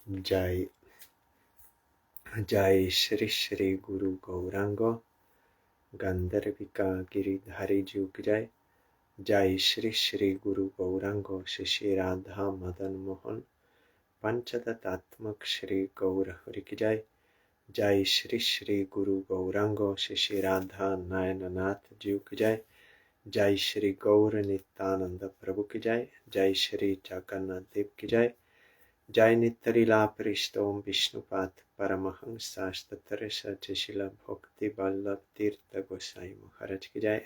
जय जय श्री श्री गुरु गौरांग गंधर्विका गिरिधारी जुग जय। जय श्री श्री गुरु गौरांग श्री राधा मदन मोहन पंचतत्त्वात्मक श्री गौर हरि की जय। जय श्री श्री गुरु गौरांग श्री राधा नयननाथ जी की जय। जय श्री गौर नित्यानंद प्रभु की जय। जय श्री जगन्नाथ देव की जय। जय नित्यलीला परिष्टोम विष्णुपाद परमहंस शास्त्र सचिशिला भक्ति वल्लभ तीर्थ गोसाई महाराज की जय।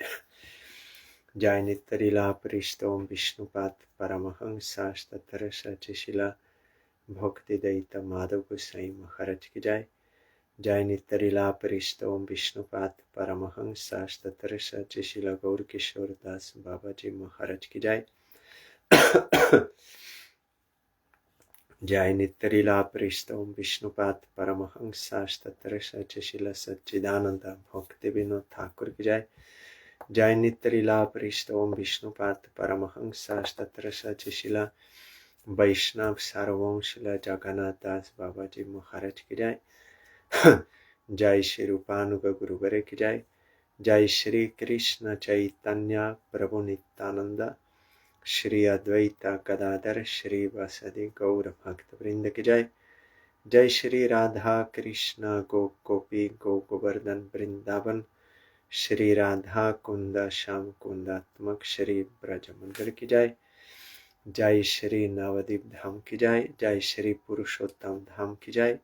जय नित्यलीला परिष्टोम विष्णुपाद परमहंस शास्त्र सचिशिला भक्ति दैत माधव गोसाई महाराज की जय। जय नित्यलीला परिष्टोम विष्णुपाद परमहंस शास्त्र सचिशिला गौर किशोर दास बाबा जी महाराज की जय। जय नित्यलीला परिष्टोम विष्णुपाद परमहंस शास्त्र सचिशिला सच्चिदानंद भक्ति विनोद ठाकुर की जय। जय नित्यलीला परिष्टोम विष्णुपाद परमहंस शास्त्र सचिशिला वैष्णव सार्ववंशिला जगन्नाथ दास बाबा जी महाराज की जय। जय श्री रूपानुग गुरुवरे की जय। जय श्री कृष्ण चैतन्य प्रभु नित्यानंद श्री अद्वैत गदाधर श्री वासदि गौर भक्त वृंद की जय। जय श्री राधा कृष्ण गोपी गोवर्धन वृंदावन श्री राधा कुंद श्याम कुंदात्मक श्री ब्रज मंदिर की जय। जय श्री नवदीप धाम की जय। जय श्री पुरुषोत्तम धाम की जय।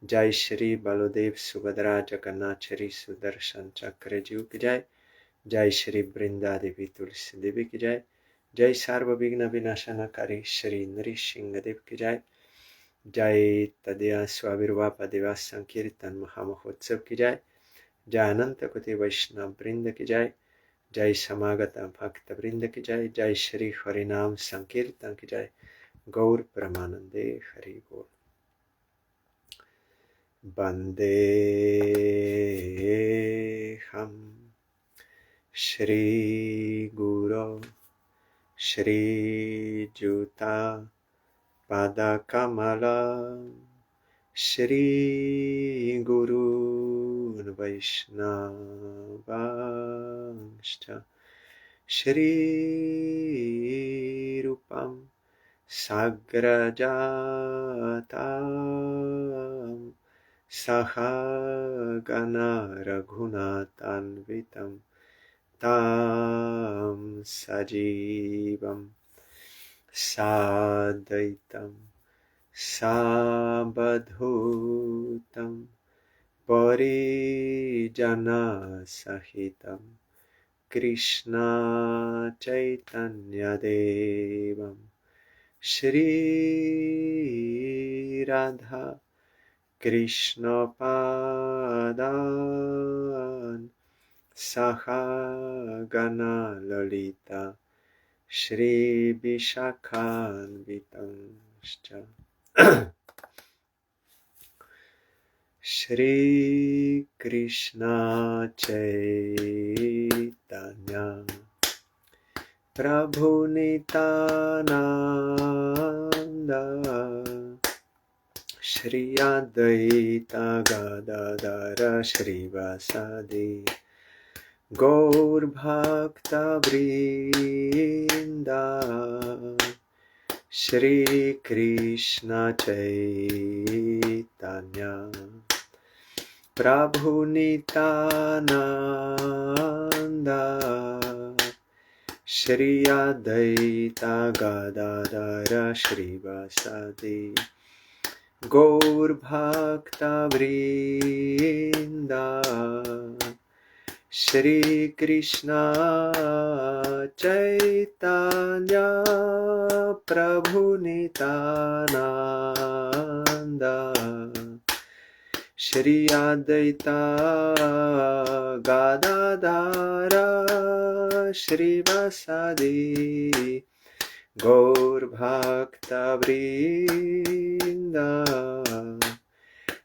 जय श्री बलदेव सुभद्रा जगन्नाथ श्री सुदर्शन चक्र जीव की जय। जय श्री वृंदा देवी तुलसी देवी की जय। जय सर्वविघ्न विनाशनकारी श्री नृसिंह देव की जय। जय तदया स्वाविर्भाव दिवस संकीर्तन महामहोत्सव की जय। जय अनंत कोटि वैष्णव वृंद की जय। जय समागत भक्त वृंद की जय। जय श्री हरिनाम संकीर्तन की जय। गौर परमानंदे हरि बोल। वंदे हम श्री गुरु श्री जुता पाद कमला श्री गुरु वैष्णवांश्च श्री रूपम साग्रजातं सहगना रघुनाथान्वितं तं सजीवं साद्वैतं सावधूतं परिजनसहितं कृष्ण चैतन्यदेवं श्री राधा कृष्णपादान् सहगना ललिता श्री विशाखान्वितंश्च श्री कृष्ण चैतन्य प्रभु नित्यानंद श्री अद्वैत गदाधर श्रीवासदि गौर भक्त वृंद श्री कृष्ण चैतन्य प्रभु नित्यानंद श्री अद्वैत गदाधर श्रीवासदि गौर भक्त वृंद श्री कृष्ण चैतन्य प्रभु नित्यानंद श्री अद्वैत गदाधर श्रीवासदि गौर भक्त वृंद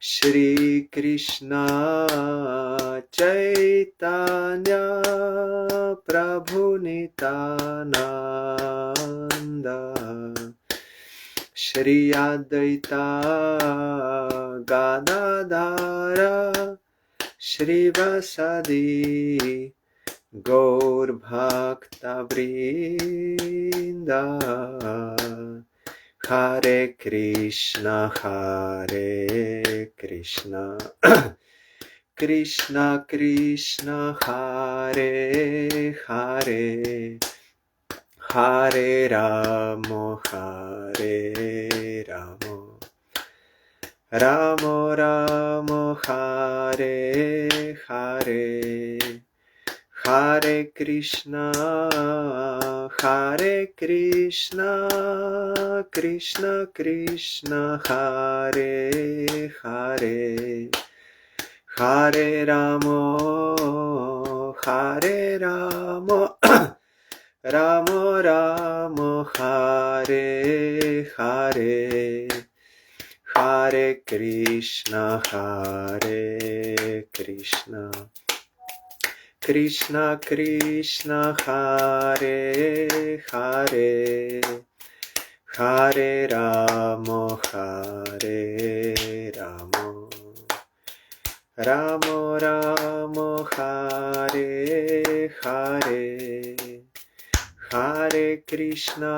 श्री कृष्ण चैतन्य प्रभु Nityanand Shri Advaita Gadadara Shri Vasadi Gaur Bhakta Vrinda Hare Krishna Krishna Krishna Hare Hare Hare Ramo Ramo Ramo Hare Hare Hare Krishna Krishna Krishna Hare Hare Hare Ramo Ramo Ramo Hare Hare Hare Krishna Krishna Krishna Hare Hare Hare Ramo Ramo Ramo Hare Hare Hare Krishna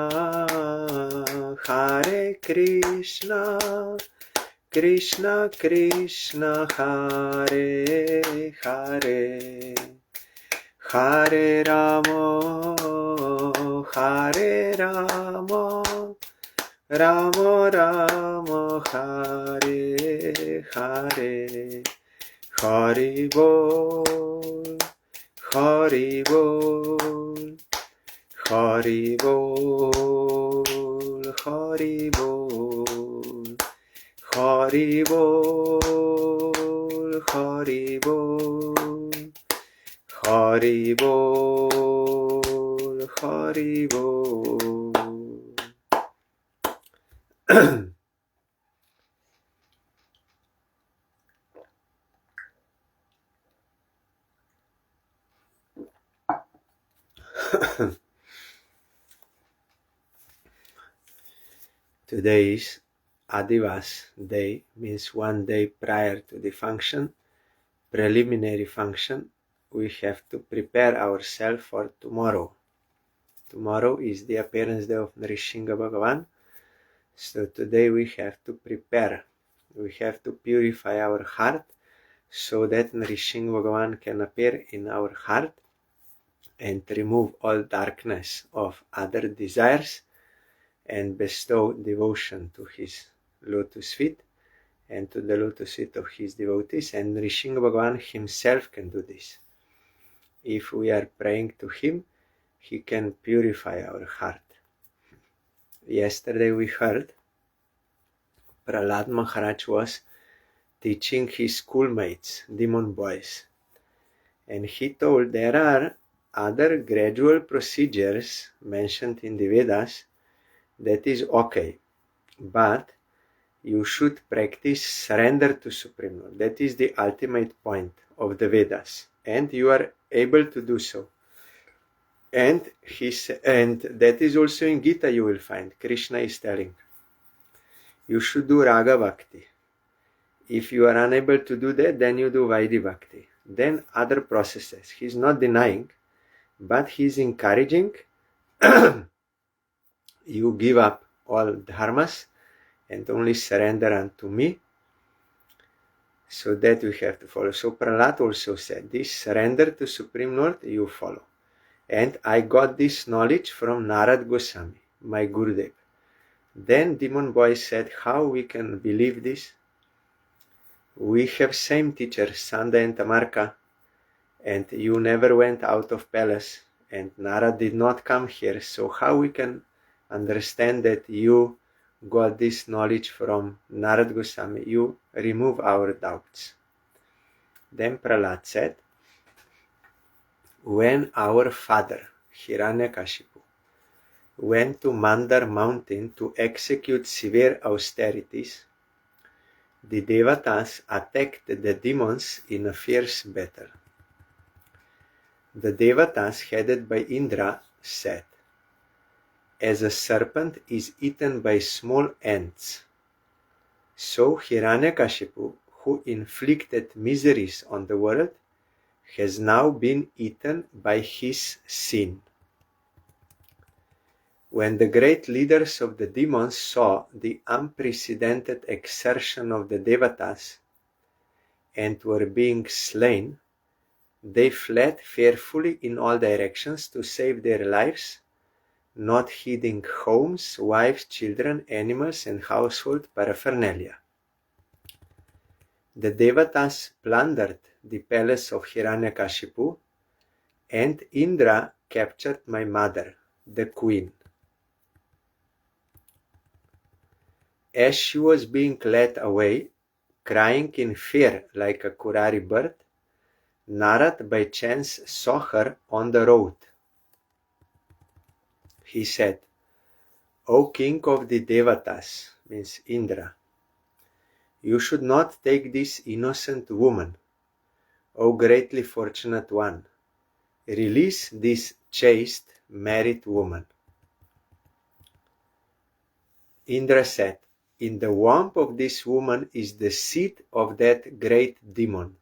Krishna Krishna Hare Hare Hare Ramo Ramo Ramo Hare Hare Hari Bol Hari Bol Hari Bol Hari Bol Hari Bol Hari Bol Hari Bol Hari Bol Today is Adivas Day, means one day prior to the function, preliminary function. We have to prepare ourselves for tomorrow. Tomorrow is the appearance day of Nrisingha Bhagavan. So today we have to prepare. We have to purify our heart so that Nrisingha Bhagavan can appear in our heart and remove all darkness of other desires and bestow devotion to his lotus feet and to the lotus feet of his devotees. And Nrisingha Bhagavan himself can do this. If we are praying to him, he can purify our heart. Yesterday we heard Prahlad Maharaj was teaching his schoolmates, demon boys, and he told there are other gradual procedures mentioned in the Vedas that is okay, but you should practice surrender to Supreme Lord. That is the ultimate point of the Vedas, and you are able to do so. And that is also in Gita you will find. Krishna is telling, you should do Raga Bhakti. If you are unable to do that, then you do Vaidhi Bhakti. Then other processes. He is not denying, but he is encouraging you give up all dharmas and only surrender unto me. So that we have to follow. So Prahlad also said, this surrender to Supreme Lord you follow. And I got this knowledge from Narad Goswami, my Gurudev. Then demon boy said, how we can believe this? We have same teachers, Sanda and Tamarka, and you never went out of palace, and Narad did not come here, so how we can understand that you got this knowledge from Narad Goswami? You remove our doubts. Then Prahlad said, when our father, Hiranyakashipu, went to Mandar mountain to execute severe austerities, the Devatas attacked the demons in a fierce battle. The Devatas, headed by Indra, said, as a serpent is eaten by small ants, so Hiranyakashipu, who inflicted miseries on the world, has now been eaten by his sin. When the great leaders of the demons saw the unprecedented exertion of the Devatas and were being slain, they fled fearfully in all directions to save their lives, not heeding homes, wives, children, animals, and household paraphernalia. The Devatas plundered the palace of Hiranyakashipu, and Indra captured my mother, the queen. As she was being led away, crying in fear like a Kurari bird, Narad by chance saw her on the road. He said, "O king of the Devatas," means Indra, "you should not take this innocent woman. O greatly fortunate one, release this chaste married woman." Indra said, "In the womb of this woman is the seed of that great demon.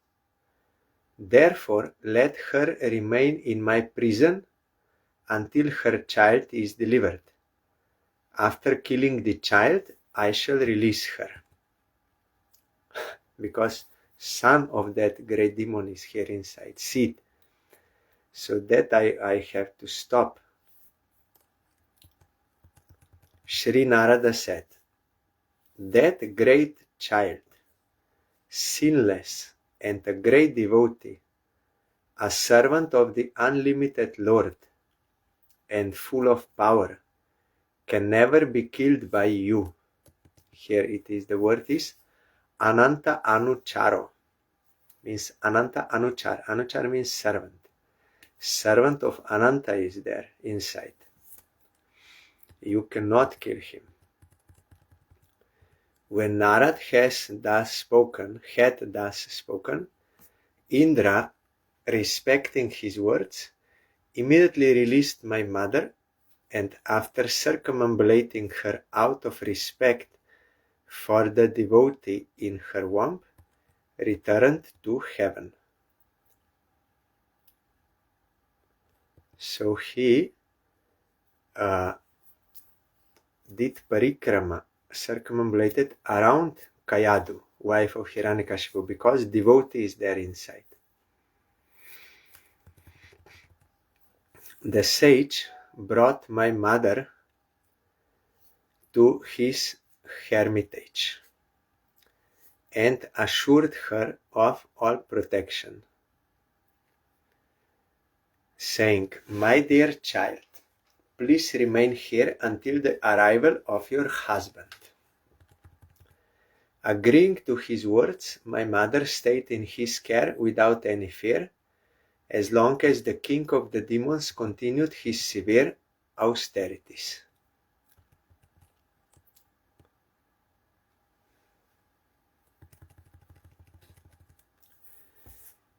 Therefore, let her remain in my prison until her child is delivered. After killing the child, I shall release her." Because son of that great demon is here inside, seed. So that I have to stop. Sri Narada said, "That great child, sinless and a great devotee, a servant of the unlimited Lord and full of power, can never be killed by you." Here it is, the word is Ananta Anucharo, means Ananta Anuchar. Anuchar means servant. Servant of Ananta is there inside. You cannot kill him. When Narad had thus spoken, Indra, respecting his words, immediately released my mother, and after circumambulating her out of respect for the devotee in her womb, returned to heaven. So he did parikrama, circumambulated around Kayadu, wife of Hiranyakashipu, because devotee is there inside. The sage brought my mother to his hermitage and assured her of all protection, saying, "My dear child, please remain here until the arrival of your husband." Agreeing to his words, my mother stayed in his care without any fear, as long as the king of the demons continued his severe austerities.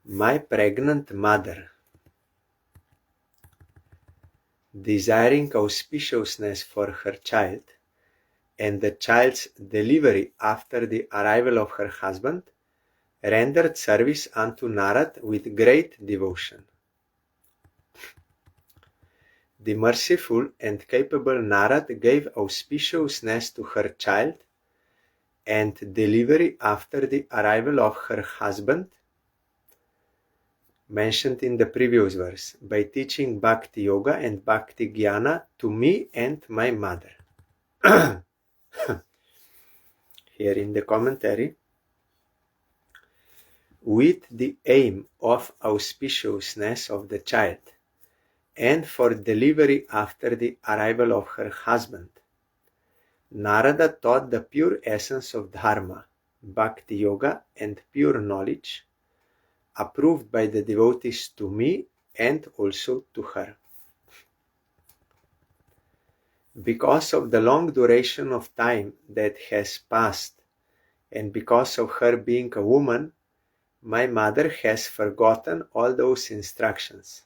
My pregnant mother, desiring auspiciousness for her child and the child's delivery after the arrival of her husband, rendered service unto Narad with great devotion. The merciful and capable Narad gave auspiciousness to her child and delivery after the arrival of her husband, mentioned in the previous verse, by teaching Bhakti Yoga and Bhakti Jnana to me and my mother. Here in the commentary, with the aim of auspiciousness of the child and for delivery after the arrival of her husband, Narada taught the pure essence of Dharma, Bhakti Yoga, and pure knowledge, approved by the devotees to me and also to her. Because of the long duration of time that has passed, and because of her being a woman, my mother has forgotten all those instructions.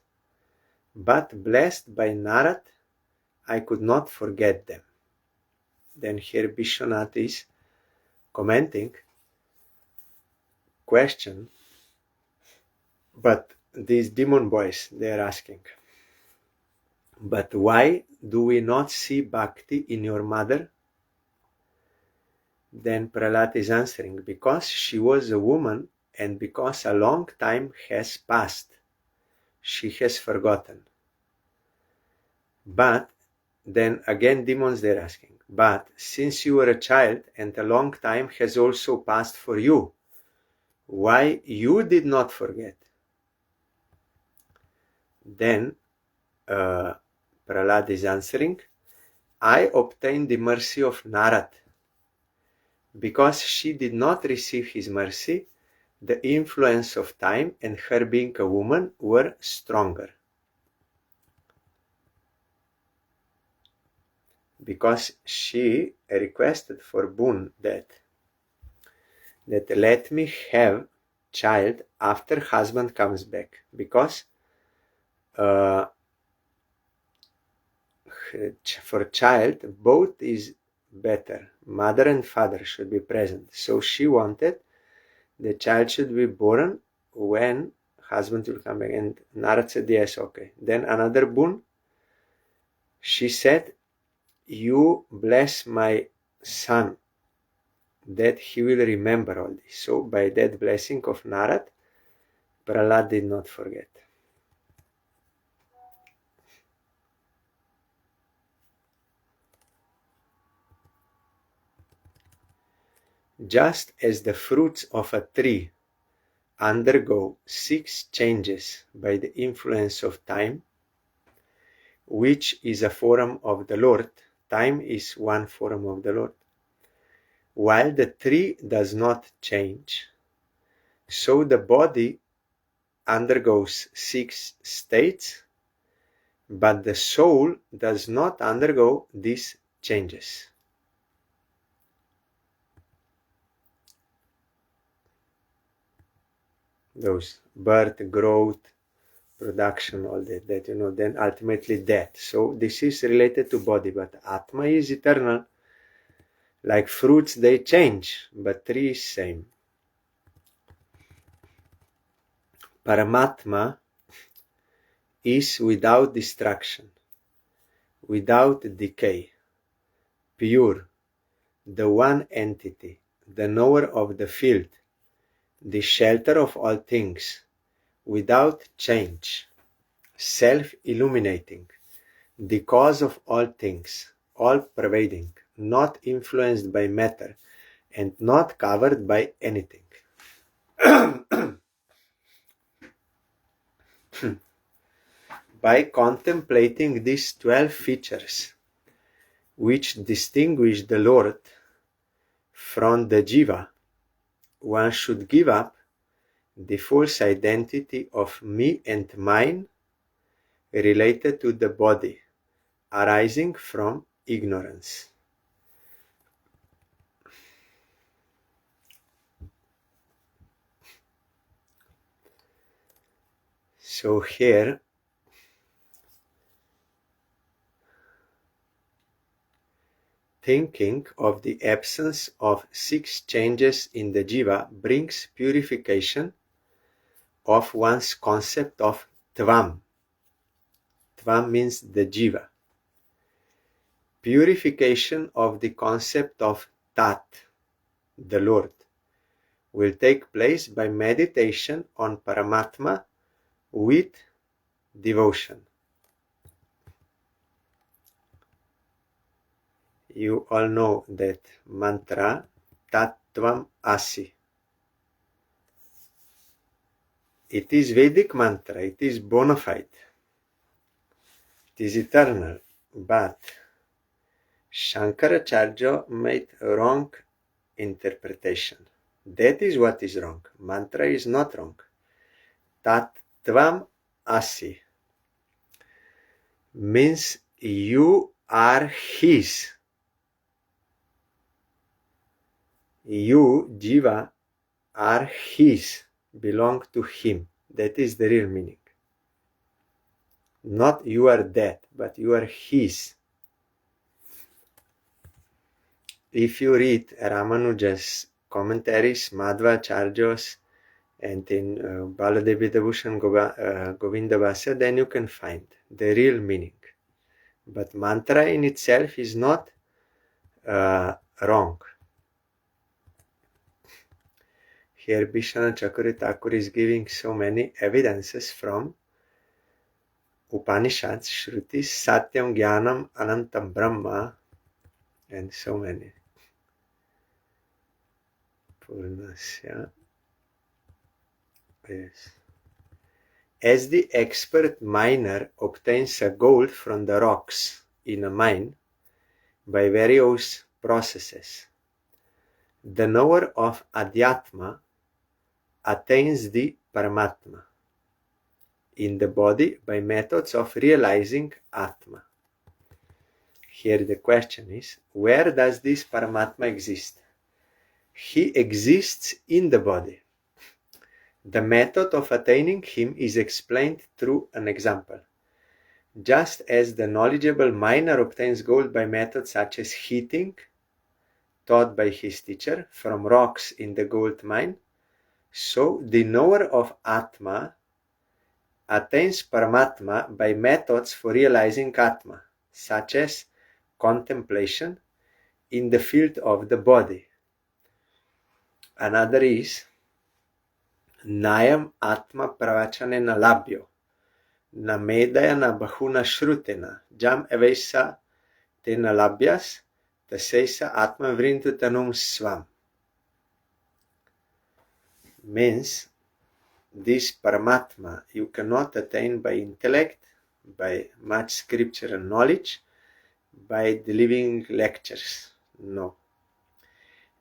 But blessed by Narad, I could not forget them. Then here Vishwanath is commenting, question, but these demon boys, they are asking, but why do we not see bhakti in your mother? Then Prahlad is answering, because she was a woman and because a long time has passed, she has forgotten. But then again demons, they're asking, but since you were a child and a long time has also passed for you, why you did not forget? Then Prahlad is answering, I obtained the mercy of Narad. Because she did not receive his mercy, the influence of time and her being a woman were stronger. Because she requested for boon that let me have child after husband comes back, because for child both is better. Mother and father should be present. So she wanted the child should be born when husband will come back. And Narad said, yes, okay. Then another boon, she said, you bless my son that he will remember all this. So by that blessing of Narad, Prahlad did not forget. Just as the fruits of a tree undergo 6 changes by the influence of time, which is a form of the Lord, time is one form of the Lord, while the tree does not change, so the body undergoes 6 states, but the soul does not undergo these changes. Those birth, growth, production, all that, then ultimately death. So this is related to body, but Atma is eternal. Like fruits, they change, but tree is same. Paramatma is without destruction, without decay, pure, the one entity, the knower of the field, the shelter of all things, without change, self-illuminating, the cause of all things, all-pervading, not influenced by matter, and not covered by anything. By contemplating these 12 features, which distinguish the Lord from the Jiva, one should give up the false identity of me and mine related to the body, arising from ignorance. So here, thinking of the absence of 6 changes in the Jiva brings purification of one's concept of Tvam. Tvam means the Jiva. Purification of the concept of Tat, the Lord, will take place by meditation on Paramatma with devotion. You all know that mantra, Tattvam Asi. It is Vedic mantra, it is bona fide, it is eternal, but Shankaracharya made a wrong interpretation. That is what is wrong. Mantra is not wrong. Tattvam Asi means you are his. You, Jiva, are his, belong to him. That is the real meaning. Not you are that, but you are his. if you read Ramanuja's commentaries, Madhvacharya's, and in Baladevi Devushan Govinda Vasya, then you can find the real meaning. But mantra in itself is not wrong. Here Bishana Chakuri Thakur is giving so many evidences from Upanishads, Shrutis, Satyam, Jnanam, Anantam, Brahma, and so many. Purnasya. Yes. As the expert miner obtains a gold from the rocks in a mine by various processes, the knower of Adhyatma attains the Paramatma in the body by methods of realizing Atma. Here the question is, where does this Paramatma exist? He exists in the body. The method of attaining him is explained through an example. Just as the knowledgeable miner obtains gold by methods such as heating, taught by his teacher, from rocks in the gold mine, so the knower of Atma attains Paramatma by methods for realizing Atma, such as contemplation in the field of the body. Another is Nayam Atma Pravachanena Labhyo, na Medayana Bahuna Shrutena, Jam Evesa Tena Labhyas, Taseisa Atma Vrintutanum Svam. Means this Paramatma you cannot attain by intellect, by much scriptural knowledge, by delivering lectures. No.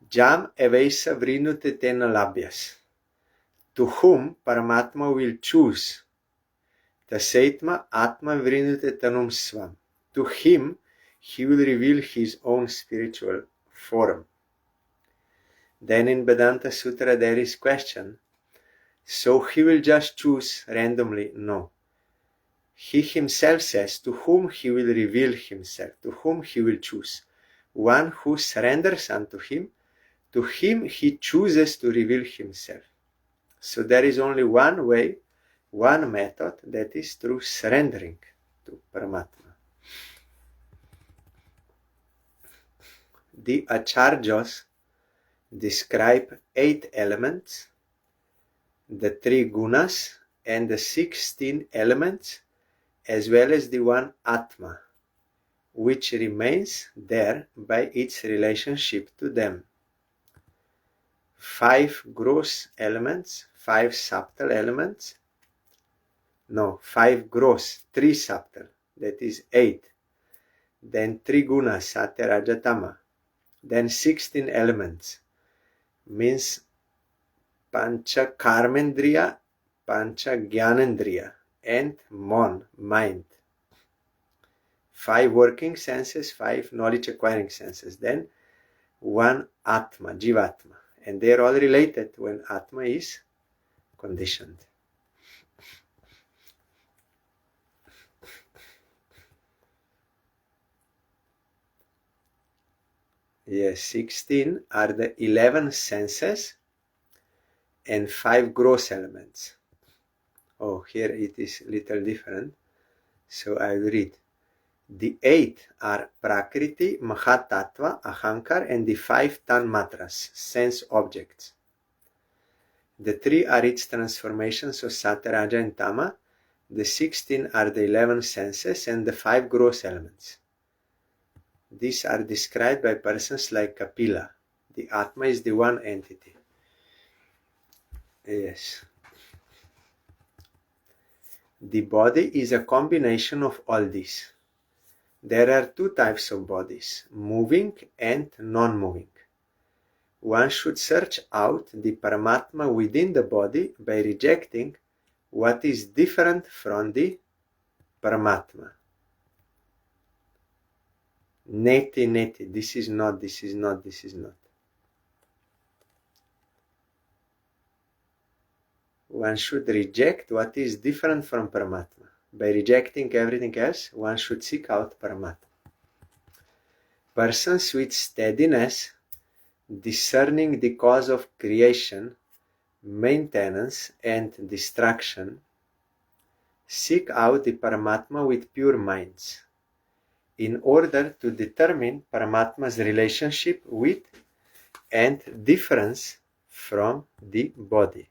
Jam Evesa Vrinute Tena Labhyas. To whom Paramatma will choose, Taseitma Atma Vrinute Tanum Svam. To him he will reveal his own spiritual form. Then in Vedanta Sutra there is question, so he will just choose randomly? No. He himself says to whom he will reveal himself, to whom he will choose. One who surrenders unto him, to him he chooses to reveal himself. So there is only one way, one method, that is through surrendering to Paramatma. The Acharyas describe 8 elements, the 3 gunas, and the 16 elements, as well as the one Atma, which remains there by its relationship to them. 5 gross elements, 5 subtle elements, 5 gross, 3 subtle, that is 8. Then 3 gunas, Satya, Raja, Tama. Then 16 elements, means Pancha Karmendriya, Pancha Jnanendriya, and Mon, mind. 5 working senses, 5 knowledge acquiring senses. Then 1 Atma, Jivatma. And they are all related when Atma is conditioned. Yes, 16 are the 11 senses and 5 gross elements. Oh, here it is little different, so I will read. The 8 are Prakriti, Mahatattva, Ahankar, and the 5 Tanmatras, sense objects. The 3 are its transformations of Satya, Raja, and Tama. The 16 are the 11 senses and the 5 gross elements. These are described by persons like Kapila. The Atma is the one entity. Yes. The body is a combination of all these. There are 2 types of bodies, moving and non-moving. One should search out the Paramatma within the body by rejecting what is different from the Paramatma. Neti, neti, this is not, this is not, this is not. One should reject what is different from Paramatma. By rejecting everything else, one should seek out Paramatma. Persons with steadiness, discerning the cause of creation, maintenance, and destruction, seek out the Paramatma with pure minds, in order to determine Paramatma's relationship with and difference from the body.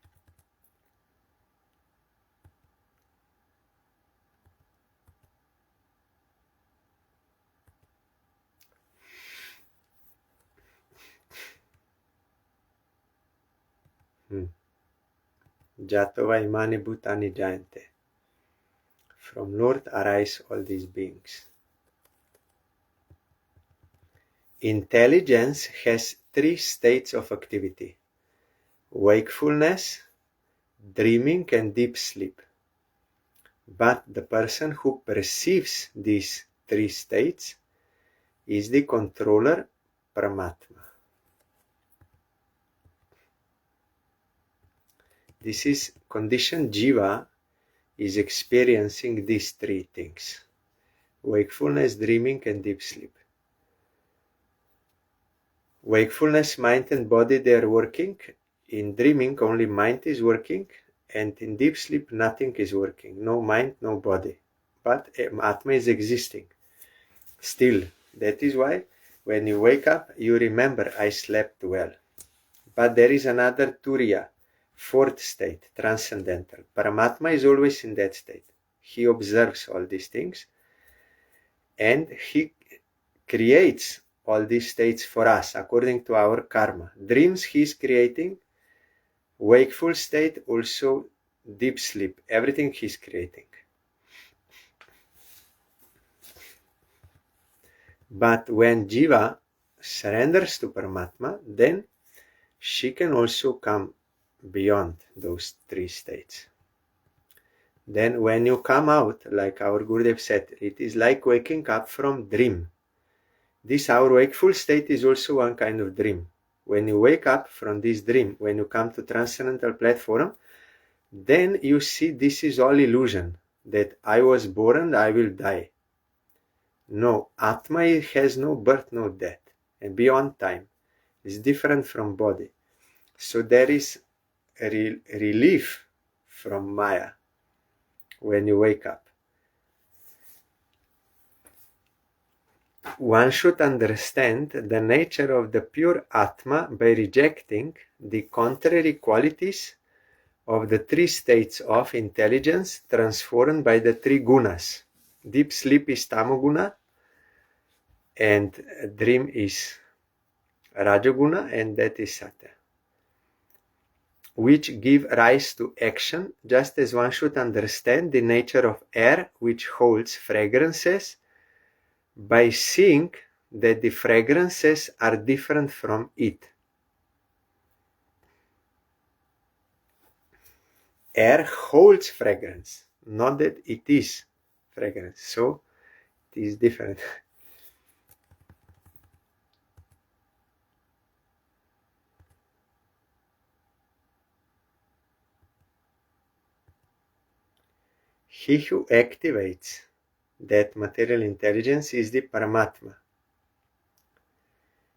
Jatova imani bhutani jayante. From Lord arise all these beings. Intelligence has three states of activity: wakefulness, dreaming, and deep sleep. But the person who perceives these three states is the controller Paramatma. This is conditioned jiva is experiencing these three things: wakefulness, dreaming, and deep sleep. Wakefulness, mind and body, they are working. In dreaming, only mind is working, and in deep sleep, nothing is working. No mind, no body. But Atma is existing still. That is why when you wake up, you remember, I slept well. But there is another Turiya, fourth state, transcendental. Paramatma is always in that state. He observes all these things, and he creates all these states for us according to our karma. Dreams he is creating, wakeful state, also deep sleep, everything he is creating. But when jiva surrenders to Paramatma, then she can also come beyond those three states. Then when you come out, like our Gurudev said, it is like waking up from dream. This our wakeful state is also one kind of dream. When you wake up from this dream, when you come to transcendental platform, then you see this is all illusion, that I was born, I will die. No, Atma has no birth, no death, and beyond time. It's different from body. So there is a relief from Maya when you wake up. One should understand the nature of the pure Atma by rejecting the contrary qualities of the three states of intelligence transformed by the three gunas. Deep sleep is tamoguna, and dream is rajoguna, and that is sattva, which give rise to action, just as one should understand the nature of air, which holds fragrances, by seeing that the fragrances are different from it. Air holds fragrance, not that it is fragrance, so it is different. He who activates that material intelligence is the Paramatma.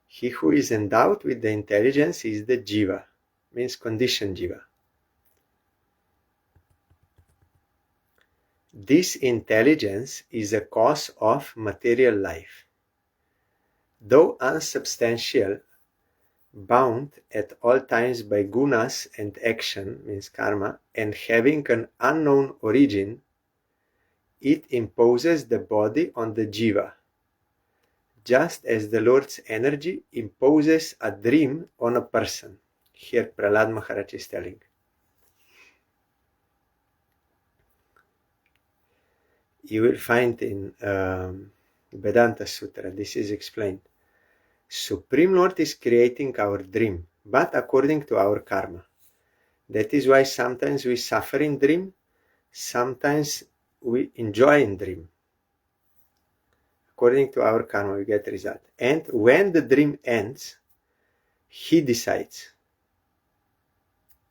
He who is endowed with the intelligence is the jiva, means conditioned jiva. This intelligence is a cause of material life. Though unsubstantial, bound at all times by gunas and action, means karma, and having an unknown origin, it imposes the body on the jiva, just as the Lord's energy imposes a dream on a person. Here Prahlad Maharaj is telling. You will find in Vedanta Sutra, this is explained. Supreme Lord is creating our dream, but according to our karma. That is why sometimes we suffer in dream, sometimes we enjoy in dream. According to our karma, we get result. And when the dream ends, he decides.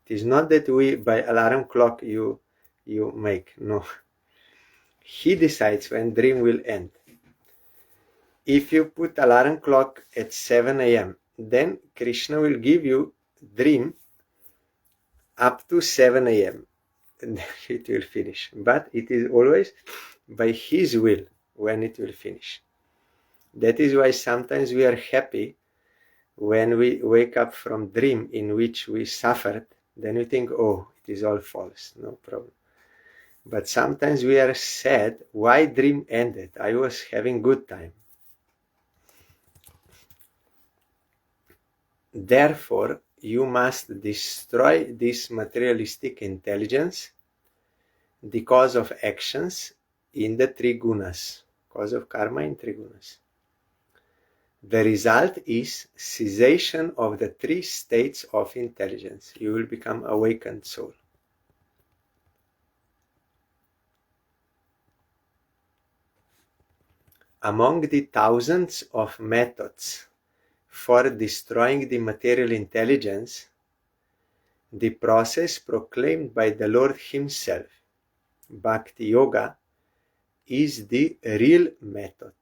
It is not that we, by alarm clock, you make. No. He decides when dream will end. if you put alarm clock at 7 a.m., then Krishna will give you dream up to 7 a.m. and it will finish. But it is always by his will when it will finish. That is why sometimes we are happy when we wake up from dream in which we suffered. Then we think, oh, it is all false, no problem. But sometimes we are sad, why dream ended? I was having good time. Therefore, you must destroy this materialistic intelligence, the cause of actions in the three gunas, cause of karma in three gunas. The result is cessation of the three states of intelligence. You will become awakened soul. Among the thousands of methods for destroying the material intelligence, the process proclaimed by the Lord himself, Bhakti Yoga, is the real method,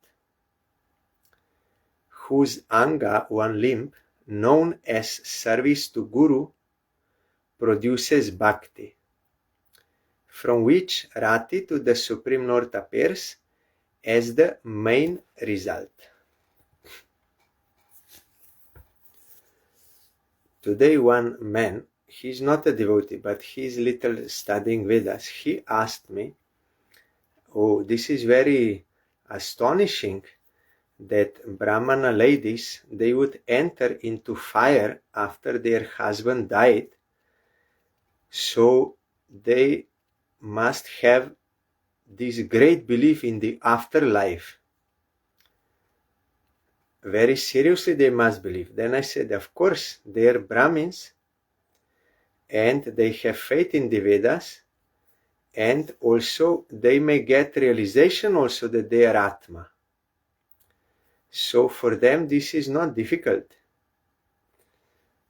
whose anga, one limb, known as service to Guru, produces bhakti, from which Rati to the Supreme Lord appears as the main result. Today one man, he is not a devotee, but he is little studying Vedas, he asked me, oh, this is very astonishing that Brahmana ladies, they would enter into fire after their husband died, so they must have this great belief in the afterlife. Very seriously they must believe. Then I said, of course, they are Brahmins and they have faith in the Vedas, and also they may get realization also that they are Atma. So for them this is not difficult.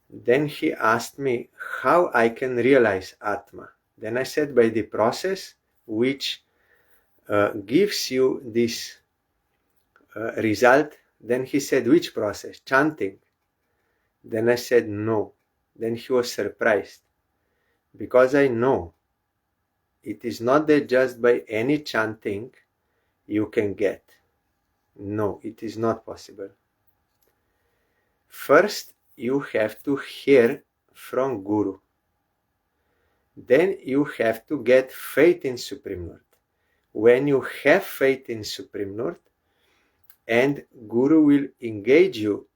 Then he asked me how I can realize Atma. Then I said, by the process which gives you this result. Then he said, which process? Chanting. Then I said, no. Then he was surprised, because I know it is not that just by any chanting you can get. No, it is not possible. First, you have to hear from Guru. Then you have to get faith in Supreme Lord. When you have faith in Supreme Lord, and Guru will engage you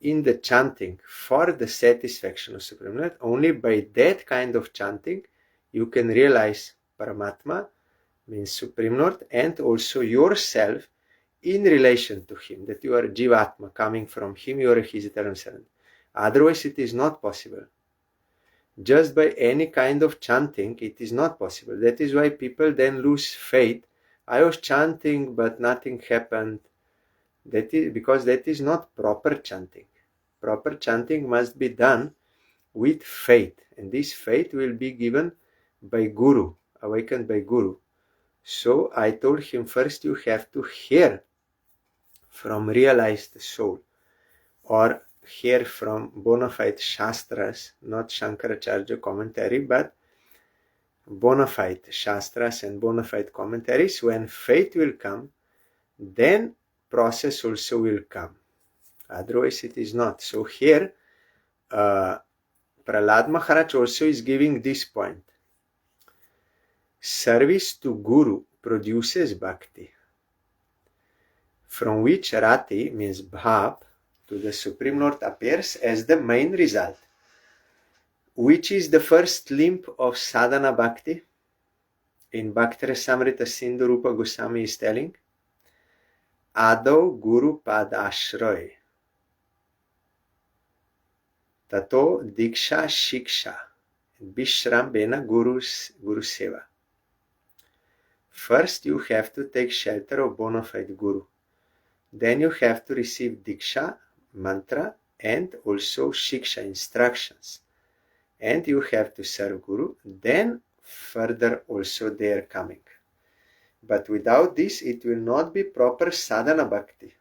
in the chanting for the satisfaction of Supreme Lord, only by that kind of chanting you can realize Paramatma, means Supreme Lord, and also yourself in relation to him, that you are Jivatma, coming from him, you are his eternal servant. Otherwise it is not possible. Just by any kind of chanting it is not possible. That is why people then lose faith. I was chanting but nothing happened. That is because that is not proper chanting. Proper chanting must be done with faith, and this faith will be given by Guru, awakened by Guru. So I told him, first you have to hear from realized soul, or hear from bona fide Shastras, not Shankaracharya commentary, but bona fide Shastras and bona fide commentaries. When faith will come, then process also will come. Otherwise it is not. So here Prahlad Maharaj also is giving this point. Service to Guru produces bhakti, from which Rati, means Bhav, to the Supreme Lord appears as the main result. Which is the first limb of sadhana bhakti? In Bhakti Rasamrita Sindhu, Rupa Goswami is telling, Ado Guru Padashroy, Tato Diksha Shiksha, Bishram Bena Guru Seva. First you have to take shelter of bona fide Guru. Then you have to receive Diksha, mantra, and also Shiksha, instructions. And you have to serve Guru. Then further also they are coming. But without this, it will not be proper sadhana bhakti.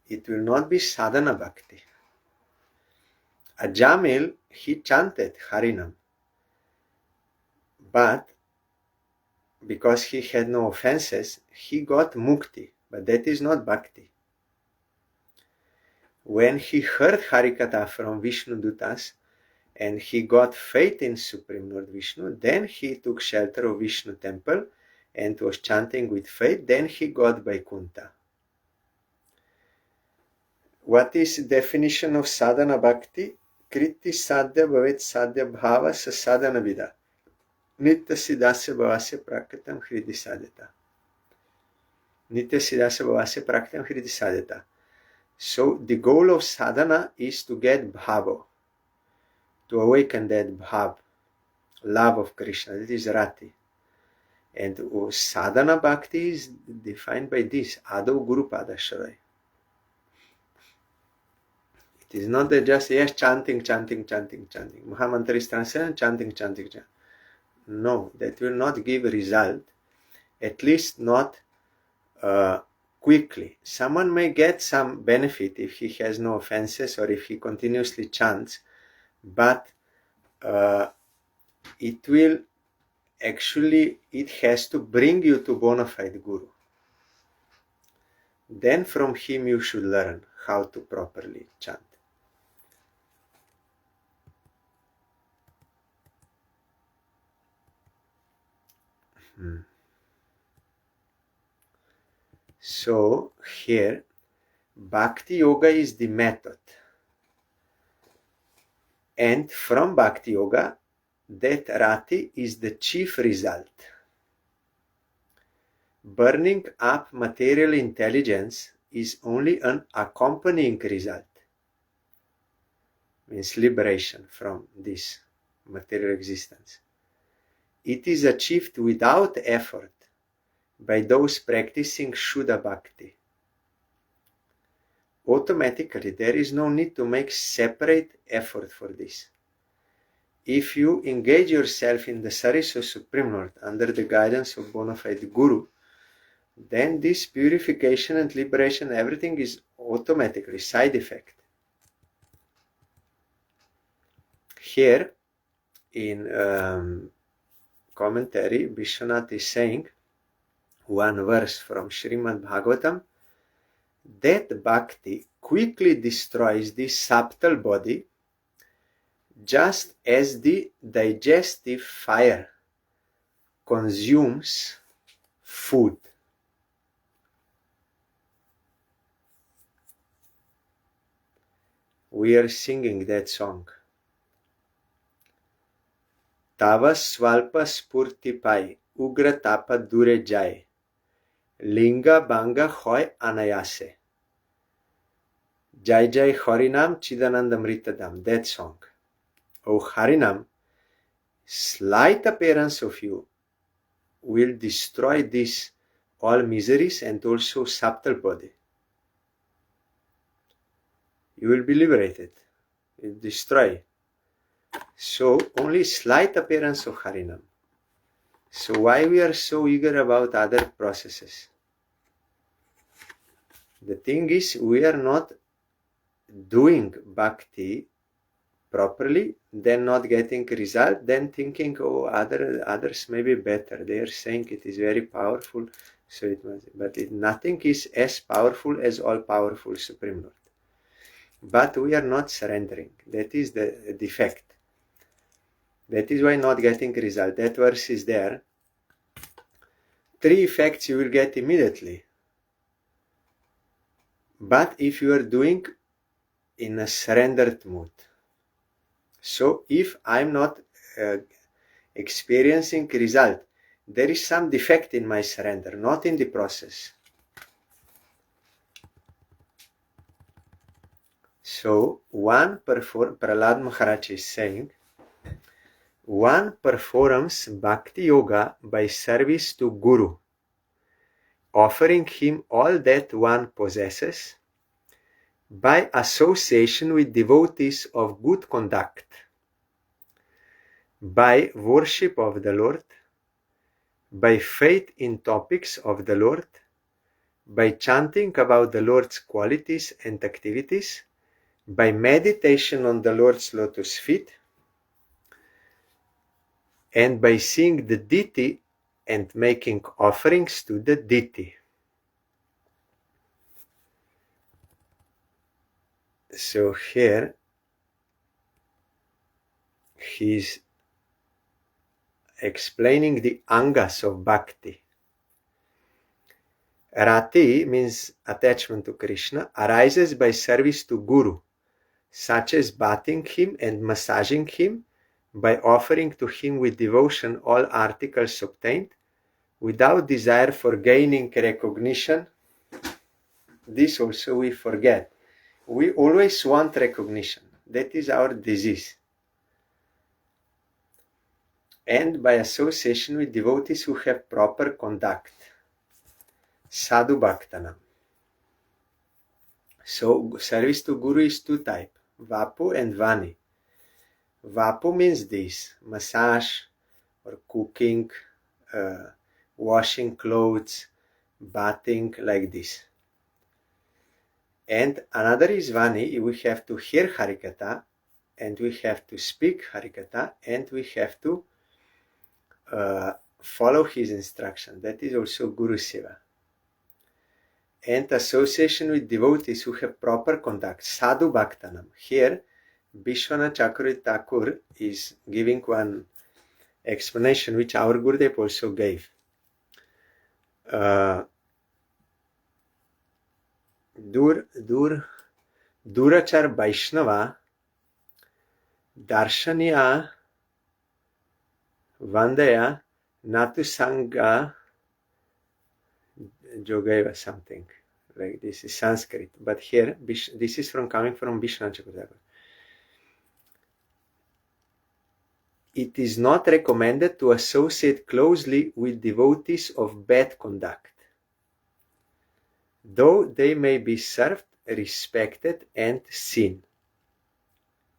It will not be sadhana bhakti. Ajamil, he chanted Harinam. But because he had no offenses, he got mukti. But that is not bhakti. When he heard Harikatha from Vishnu Dutas and he got faith in Supreme Lord Vishnu, then he took shelter of Vishnu temple and was chanting with faith, then he got Vaikuntha. What is the definition of sadhana bhakti? Kriti sadhya bhavet sadhya bhava sa sadhana vida. Nitya siddhasya bhavasya prakratam hridi sadhata. Nitya siddhasya bhavasya prakratam hridi sadhata. So the goal of sadhana is to get bhava, to awaken that bhav, love of Krishna. That is rati. And sadhana bhakti is defined by this, adav guru padashray. It is not that just chanting. Mahamantra is translated, chanting. No, that will not give a result, at least not quickly. Someone may get some benefit if he has no offenses or if he continuously chants, but it has to bring you to bona fide guru. Then from him you should learn how to properly chant. So here, Bhakti Yoga is the method. And from Bhakti Yoga, that rati is the chief result. Burning up material intelligence is only an accompanying result. Means liberation from this material existence. It is achieved without effort by those practicing Shuddha Bhakti. Automatically, there is no need to make separate effort for this. If you engage yourself in the service of Supreme Lord under the guidance of bona fide Guru, then this purification and liberation, everything is automatically side effect. Here, in commentary, Vishwanath is saying, one verse from Srimad Bhagavatam, that bhakti quickly destroys the subtle body just as the digestive fire consumes food. We are singing that song. Tava swalpa spurti pai, ugra tapa dure jai, linga banga hoy anayase. Jai Jai Harinam Chidananda Mritadam, that song. O Harinam, slight appearance of you will destroy this all miseries and also subtle body. You will be liberated. You will destroy. So only slight appearance of Harinam. So why we are so eager about other processes? The thing is, we are not doing bhakti properly, then not getting result, then thinking, oh, others may be better. They are saying it is very powerful, so it must. But nothing is as powerful as all-powerful Supreme Lord. But we are not surrendering. That is the defect. That is why not getting result. That verse is there. 3 effects you will get immediately. But if you are doing in a surrendered mood. So if I'm not experiencing result, there is some defect in my surrender, not in the process. So Prahlad Maharaj is saying, one performs bhakti yoga by service to Guru, offering him all that one possesses, by association with devotees of good conduct, by worship of the Lord, by faith in topics of the Lord, by chanting about the Lord's qualities and activities, by meditation on the Lord's lotus feet, and by seeing the deity and making offerings to the deity. So here he's explaining the angas of bhakti. Rati means attachment to Krishna, arises by service to Guru, such as bathing him and massaging him, by offering to him with devotion all articles obtained, without desire for gaining recognition. This also we forget. We always want recognition. That is our disease. And by association with devotees who have proper conduct. Sadhu Bhaktanam. So service to Guru is two types, Vapu and Vani. Vapu means this, massage or cooking, washing clothes, bathing, like this. And another is Vani, we have to hear Harikatha, and we have to speak Harikatha, and we have to follow his instruction. That is also Guru Seva. And association with devotees who have proper conduct, Sadhu Bhaktanam. Here, Vishwanath Chakravarti Thakur is giving one explanation which our Gurudev also gave. Durachar Vaishnava Darshaniya Vandaya Natu Sangha Jogaiva, something like this is Sanskrit, but here this is coming from Vishwanath Chakravarti. It is not recommended to associate closely with devotees of bad conduct, though they may be served, respected, and seen.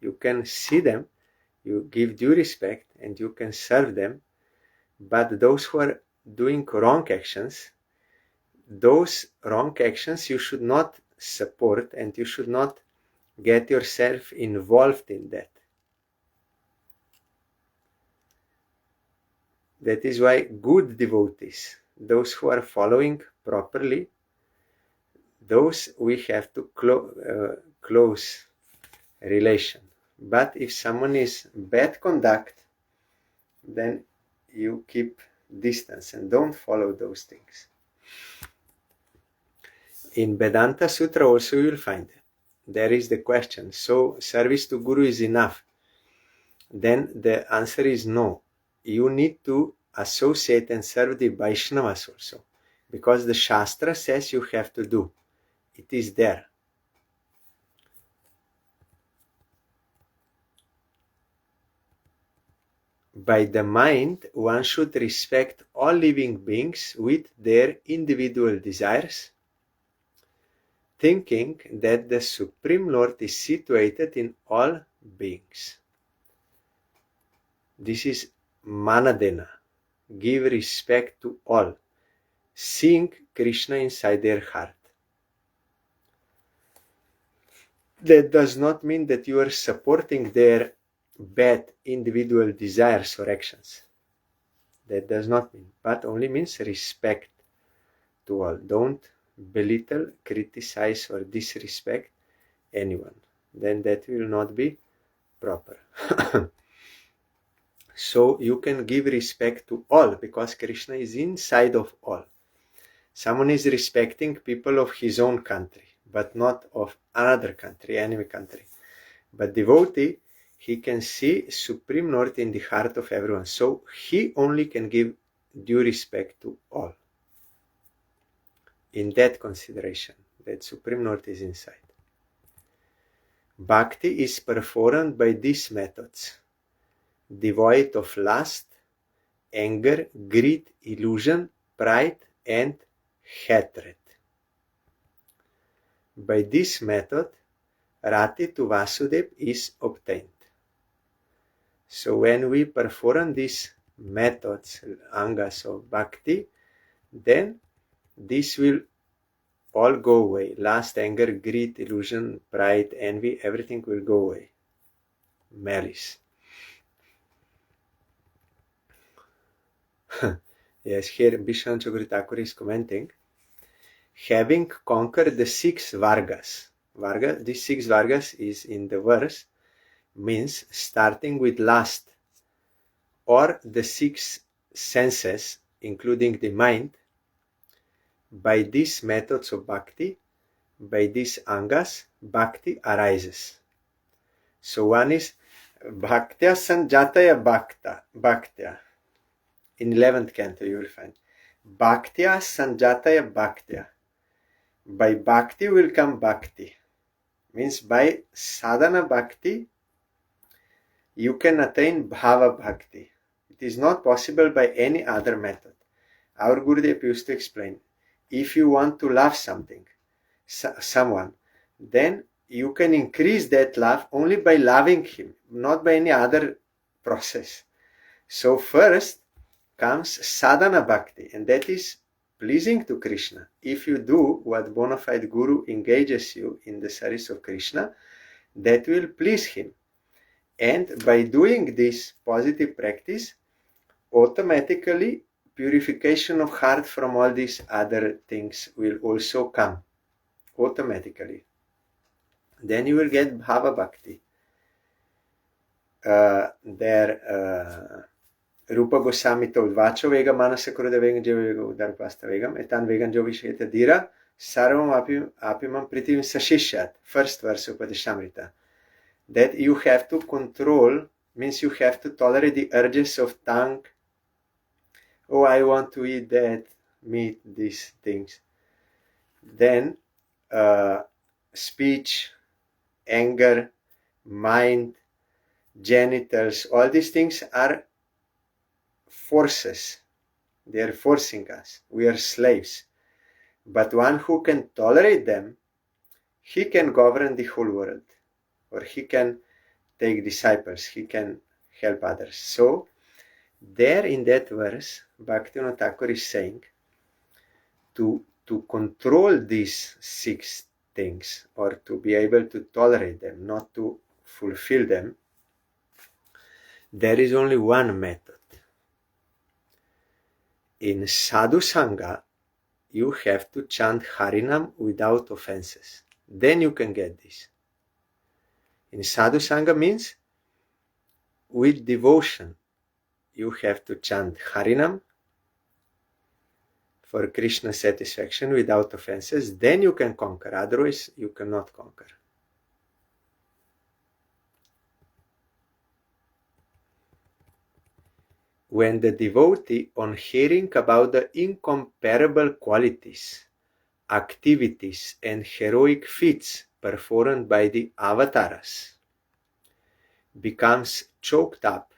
You can see them, you give due respect, and you can serve them, but those who are doing wrong actions, those wrong actions you should not support, and you should not get yourself involved in that. That is why good devotees, those who are following properly, those we have to close relation. But if someone is bad conduct, then you keep distance and don't follow those things. In Vedanta Sutra also you will find there is the question, so service to Guru is enough? Then the answer is no. You need to associate and serve the Vaishnavas also, because the Shastra says you have to do. It is there. By the mind, one should respect all living beings with their individual desires, thinking that the Supreme Lord is situated in all beings. This is Manadena. Give respect to all, seeing Krishna inside their heart. That does not mean that you are supporting their bad individual desires or actions. That does not mean, but only means respect to all. Don't belittle, criticize, or disrespect anyone. Then that will not be proper. So you can give respect to all, because Krishna is inside of all. Someone is respecting people of his own country, but not of another country, enemy country. But devotee, he can see Supreme Lord in the heart of everyone. So he only can give due respect to all. In that consideration, that Supreme Lord is inside. Bhakti is performed by these methods: devoid of lust, anger, greed, illusion, pride, and hatred. By this method, Rati to Vasudev is obtained. So when we perform these methods, angas of bhakti, then this will all go away. Lust, anger, greed, illusion, pride, envy, everything will go away. Malice. Yes, here Bishwan Chokri Thakur is commenting, having conquered the 6 Vargas. These 6 Vargas is in the verse, means starting with lust or the 6 senses, including the mind, by these methods of bhakti, by these angas, bhakti arises. So one is bhaktya sanjataya bhaktya. In 11th canto you will find bhaktya sanjataya bhaktya. By bhakti will come bhakti. Means by sadhana bhakti you can attain bhava bhakti. It is not possible by any other method. Our Gurudev used to explain, if you want to love someone, then you can increase that love only by loving him, not by any other process. So first comes sadhana bhakti, and that is pleasing to Krishna. If you do what bona fide Guru engages you in the service of Krishna, that will please him. And by doing this positive practice, automatically purification of heart from all these other things will also come automatically. Then you will get bhava bhakti. Rupa Goswami told Vacho Vega Manasa Kruda Vegam Jiva Vega Udarpasta Vegam Etan Vegam Jovisheta Dira Sarvam Apimam Pritim Sashishat. First verse of Upadeshamrita. That you have to control, means you have to tolerate the urges of tongue. Oh, I want to eat that, meat, these things. Then speech, anger, mind, genitals, all these things are forces. They are forcing us. We are slaves. But one who can tolerate them, he can govern the whole world. Or he can take disciples. He can help others. So, there in that verse, Bhaktivinoda Thakur is saying, to control these 6 things, or to be able to tolerate them, not to fulfill them, there is only one method. In Sadhu Sangha, you have to chant Harinam without offenses. Then you can get this. In Sadhu Sangha means with devotion. You have to chant Harinam for Krishna's satisfaction without offenses. Then you can conquer. Otherwise, you cannot conquer. When the devotee, on hearing about the incomparable qualities, activities, and heroic feats performed by the avatars, becomes choked up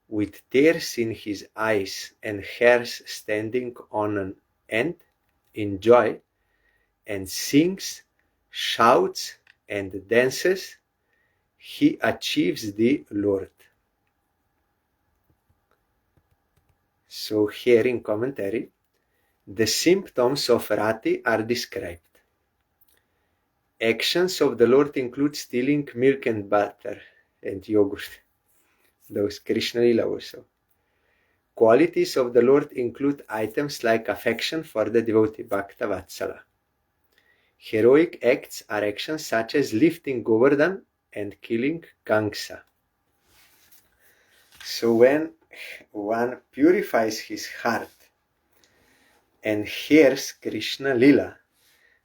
with tears in his eyes and hairs standing on an end in joy, and sings, shouts, and dances, he achieves the Lord. So here in commentary, the symptoms of rati are described. Actions of the Lord include stealing milk and butter and yogurt. Those Krishna Lila also. Qualities of the Lord include items like affection for the devotee, Bhakta Vatsala. Heroic acts are actions such as lifting Govardhan and killing Kangsa. So when one purifies his heart and hears Krishna Lila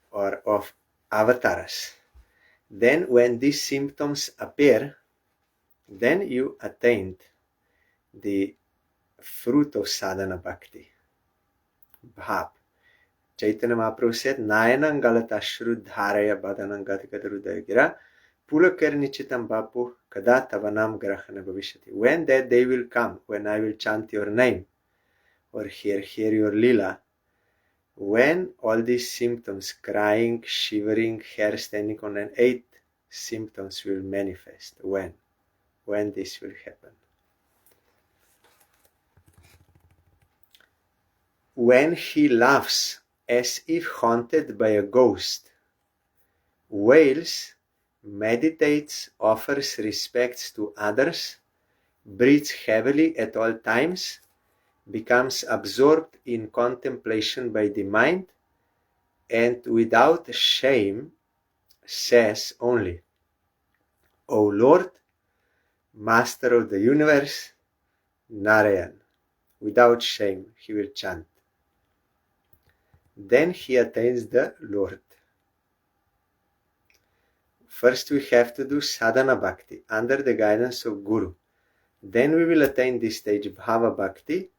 or of avatars, then when these symptoms appear, then you attained the fruit of sadhana bhakti, bhav. Chaitanya Mahaprabhu said, Nayanam galatashru dharaya badanam gadgadrudaya pulakarnichitam bapu kada tavanam grahana bhavishati. When that day will come, when I will chant your name or hear your lila, when all these symptoms, crying, shivering, hair standing on an 8 symptoms will manifest. When this will happen. when he laughs as if haunted by a ghost, wails, meditates, offers respects to others, breathes heavily at all times, becomes absorbed in contemplation by the mind, and without shame says only, O Lord, Master of the universe, Narayan. Without shame he will chant. Then he attains the Lord. First we have to do sadhana bhakti under the guidance of Guru. Then we will attain this stage bhava bhakti.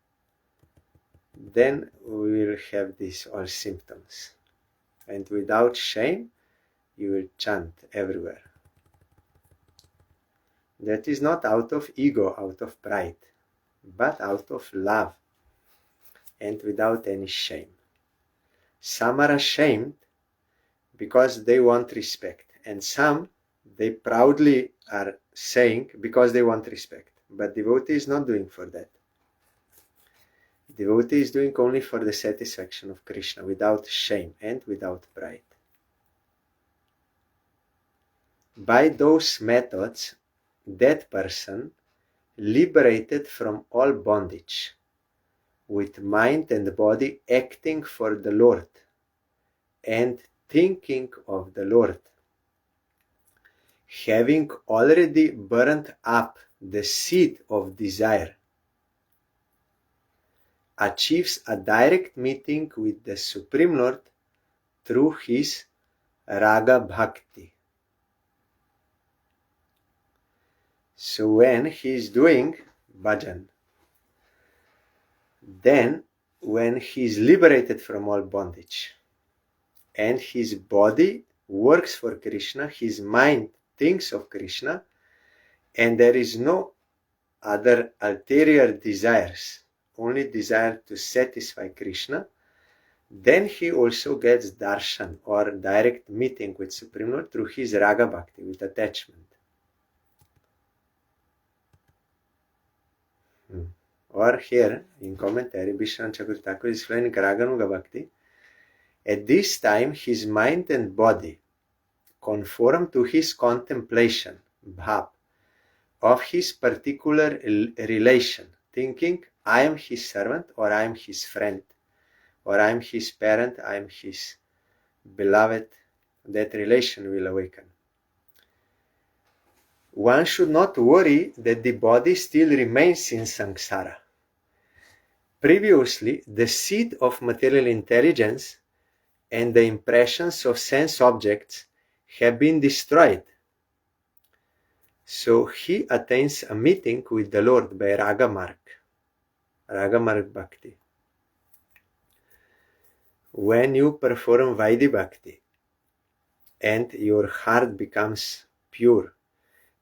Then we will have these all symptoms. And without shame, you will chant everywhere. That is not out of ego, out of pride, but out of love and without any shame. Some are ashamed because they want respect, and some they proudly are saying because they want respect. But devotee is not doing for that. Devotee is doing only for the satisfaction of Krishna, without shame and without pride. By those methods, that person, liberated from all bondage, with mind and body acting for the Lord and thinking of the Lord, having already burnt up the seed of desire, achieves a direct meeting with the Supreme Lord through his raga bhakti. So when he is doing bhajan, then when he is liberated from all bondage and his body works for Krishna, his mind thinks of Krishna, and there is no other ulterior desires, only desire to satisfy Krishna, then he also gets darshan or direct meeting with Supreme Lord through his raga bhakti, with attachment. Or here in commentary, Bishran Chakur Thakur is explaining Raganuga Bhakti. At this time, his mind and body conform to his contemplation, bhav, of his particular relation, thinking, I am his servant, or I am his friend, or I am his parent, I am his beloved. That relation will awaken. One should not worry that the body still remains in samsara. Previously, the seed of material intelligence and the impressions of sense objects have been destroyed. So he attains a meeting with the Lord by Raga Marg Bhakti. When you perform Vaidhi Bhakti and your heart becomes pure,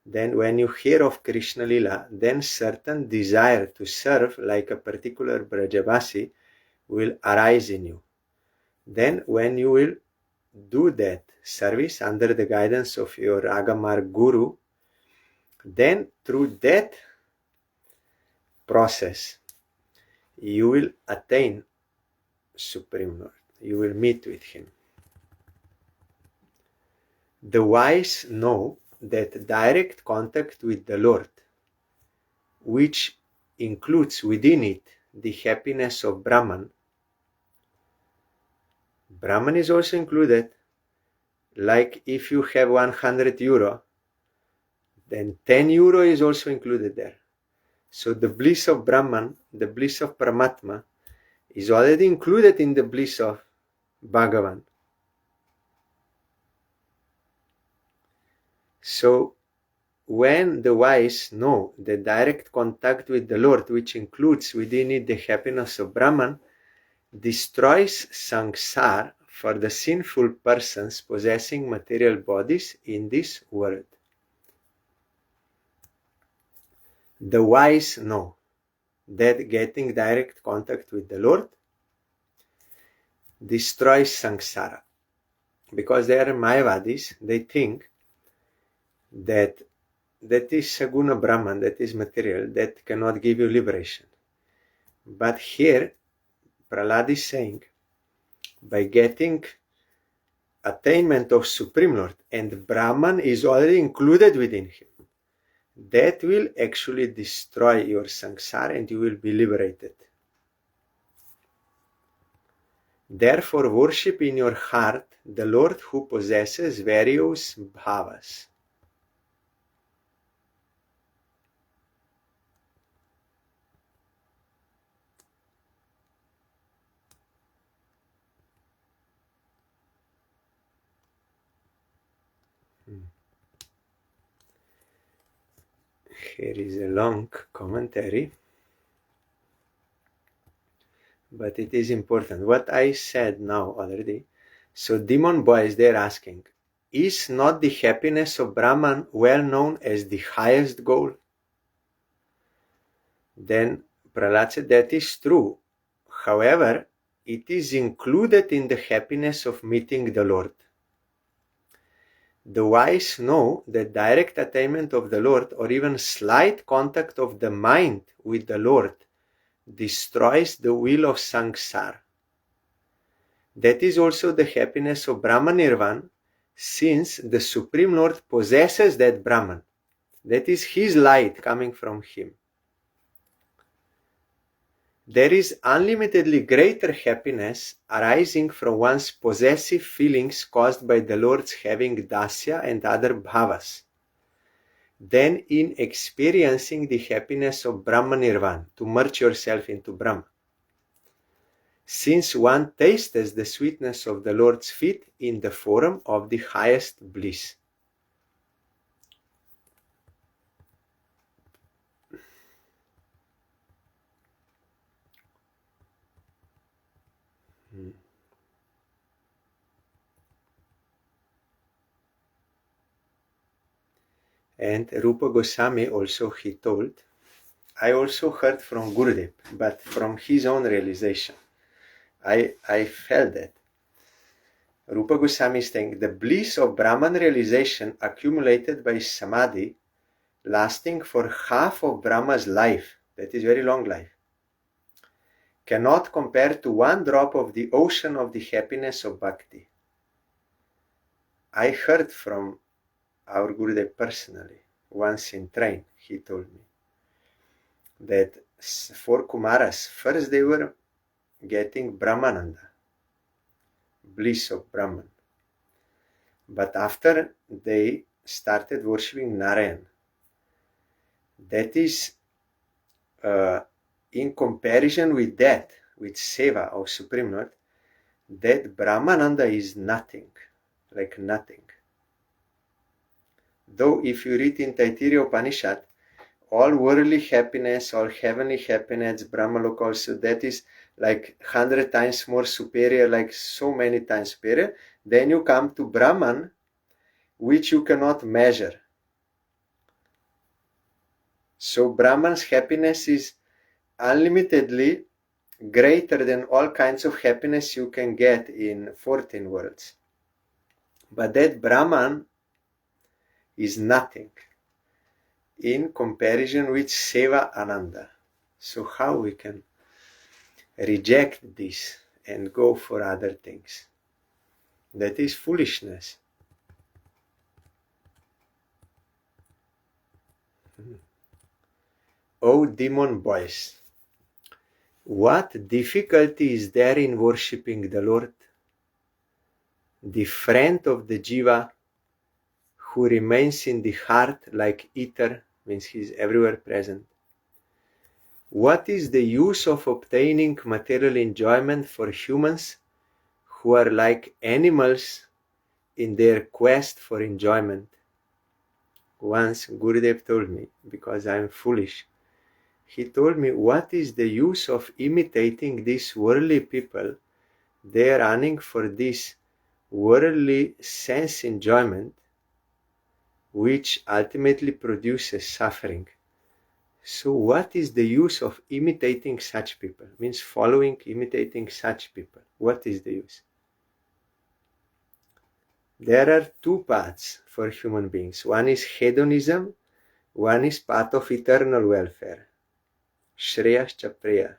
then when you hear of Krishna Lila, then certain desire to serve like a particular Brajavasi will arise in you. Then when you will do that service under the guidance of your Ragamar Guru, then through that process you will attain Supreme Lord. You will meet with him. The wise know that direct contact with the Lord, which includes within it the happiness of Brahman is also included. Like if you have 100 euro, then 10 euro is also included there. So the bliss of Brahman, the bliss of Paramatma, is already included in the bliss of Bhagavan. So when the wise know the direct contact with the Lord, which includes within it the happiness of Brahman, destroys samsara for the sinful persons possessing material bodies in this world. The wise know that getting direct contact with the Lord destroys samsara. Because they are Mayavadis, they think that is Saguna Brahman, that is material, that cannot give you liberation. But here, Prahlad is saying, by getting attainment of Supreme Lord, and Brahman is already included within him, that will actually destroy your samsara and you will be liberated. Therefore, worship in your heart the Lord who possesses various bhavas. Here is a long commentary, but it is important. What I said now already. So demon boys, they're asking, is not the happiness of Brahman well known as the highest goal? Then Prahlad said, that is true. However, it is included in the happiness of meeting the Lord. The wise know that direct attainment of the Lord, or even slight contact of the mind with the Lord, destroys the wheel of samsara. That is also the happiness of Brahman Nirvan, since the Supreme Lord possesses that Brahman. That is his light coming from him. There is unlimitedly greater happiness arising from one's possessive feelings caused by the Lord's having dasya and other bhavas than in experiencing the happiness of Brahma Nirvan, to merge yourself into Brahma. Since one tastes the sweetness of the Lord's feet in the form of the highest bliss. And Rupa Goswami also, he told, I also heard from Gurudev, but from his own realization. I felt that. Rupa Goswami is saying, the bliss of Brahman realization accumulated by Samadhi, lasting for half of Brahma's life, that is very long life, cannot compare to one drop of the ocean of the happiness of Bhakti. I heard from our Gurudev personally, once in train, he told me, that for Kumaras, first they were getting Brahmananda, bliss of Brahman. But after they started worshipping Narayan, that is, in comparison with that, with Seva of Supreme Lord, that Brahmananda is nothing, like nothing. Though if you read in Taittiriya Upanishad, all worldly happiness, all heavenly happiness, Brahmaloka also, that is like 100 times more superior, like so many times superior. Then you come to Brahman, which you cannot measure. So Brahman's happiness is unlimitedly greater than all kinds of happiness you can get in 14 worlds. But that Brahman is nothing in comparison with Seva Ananda. So how we can reject this and go for other things? That is foolishness. Oh demon boys, what difficulty is there in worshipping the Lord, the friend of the Jiva, who remains in the heart like ether, means he is everywhere present? What is the use of obtaining material enjoyment for humans who are like animals in their quest for enjoyment? Once Gurudev told me, because I am foolish, he told me, what is the use of imitating these worldly people? They are running for this worldly sense enjoyment, which ultimately produces suffering. So what is the use of imitating such people? Means following, imitating such people. What is the use? There are two paths for human beings. One is hedonism, one is path of eternal welfare. Shreyas cha preya.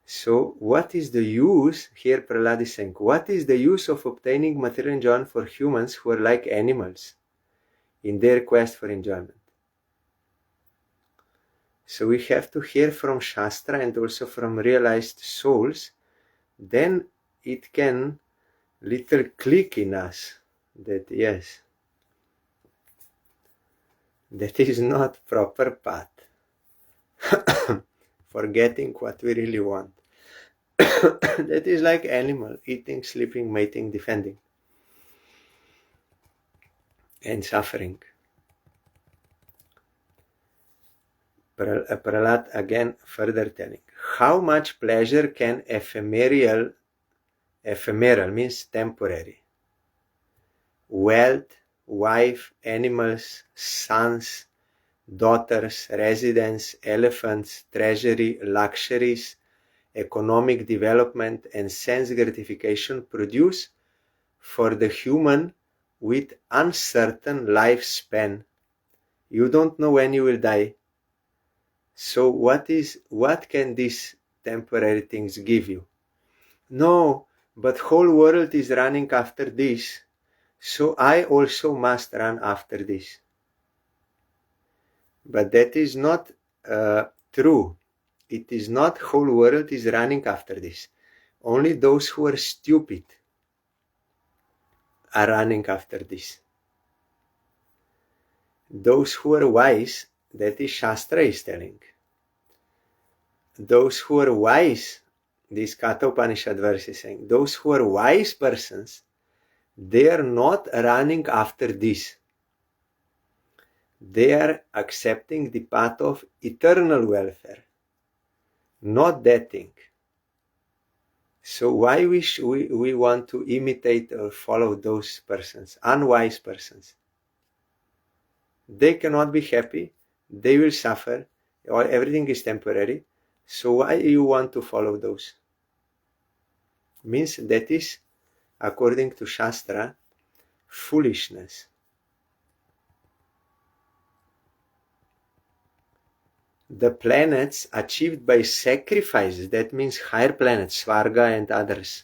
So what is the use, here Prahlad is saying, what is the use of obtaining material enjoyment for humans who are like animals in their quest for enjoyment? So we have to hear from Shastra and also from realized souls, then it can little click in us that yes, that is not proper path for getting what we really want. That is like animal, eating, sleeping, mating, defending, and suffering. Prahlad again further telling, how much pleasure can ephemeral means temporary, wealth, wife, animals, sons, daughters, residence, elephants, treasury, luxuries, economic development, and sense gratification produce for the human with uncertain lifespan. You don't know when you will die. So what can these temporary things give you? No, but whole world is running after this, so I also must run after this. But that is not true. It is not whole world is running after this. Only those who are stupid are running after this. Those who are wise, that is Shastra is telling. Those who are wise, this Katha Upanishad verse is saying, those who are wise persons, they are not running after this. They are accepting the path of eternal welfare, not that thing. So why we want to imitate or follow those persons, unwise persons? They cannot be happy, they will suffer, or everything is temporary. So why you want to follow those? Means that is, according to Shastra, foolishness. The planets achieved by sacrifices, that means higher planets, Svarga and others.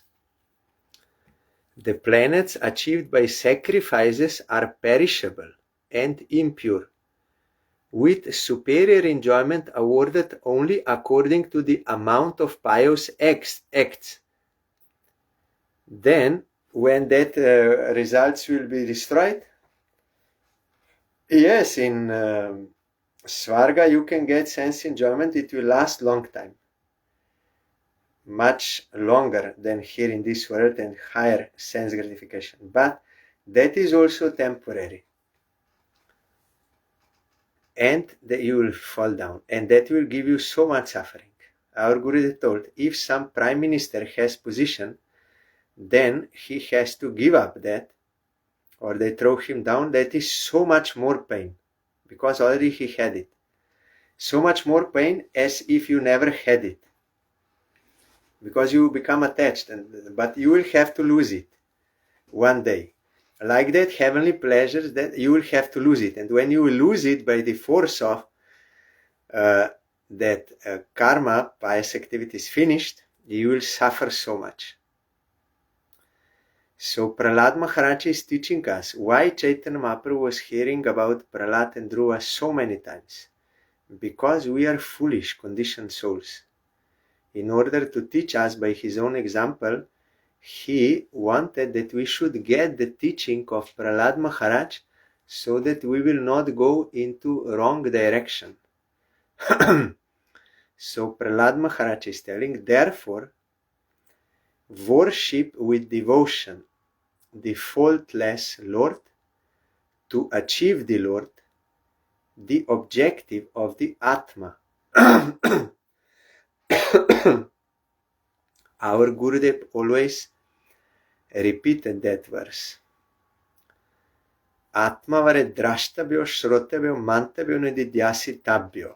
The planets achieved by sacrifices are perishable and impure, with superior enjoyment awarded only according to the amount of pious acts. Then, when that results will be destroyed, yes, in Svarga you can get sense enjoyment, it will last long time. Much longer than here in this world and higher sense gratification. But that is also temporary. And that you will fall down. And that will give you so much suffering. Our Gurudev told, if some prime minister has position, then he has to give up that, or they throw him down. That is so much more pain, because already he had it. So much more pain as if you never had it, because you become attached, but you will have to lose it one day. Like that, heavenly pleasures, that you will have to lose it. And when you will lose it by the force of that karma, pious activity is finished, you will suffer so much. So Prahlad Maharaj is teaching us why Chaitanya Mahaprabhu was hearing about Prahlad and Dhruva so many times. Because we are foolish, conditioned souls. In order to teach us by his own example, he wanted that we should get the teaching of Prahlad Maharaj so that we will not go into wrong direction. So Prahlad Maharaj is telling, therefore, worship with devotion the faultless Lord to achieve the Lord, the objective of the Atma. Our Gurudev always repeated that verse. Atma vare drashtabhyo, shrotabhyo, mantabhyo, nididhyasitabhyo.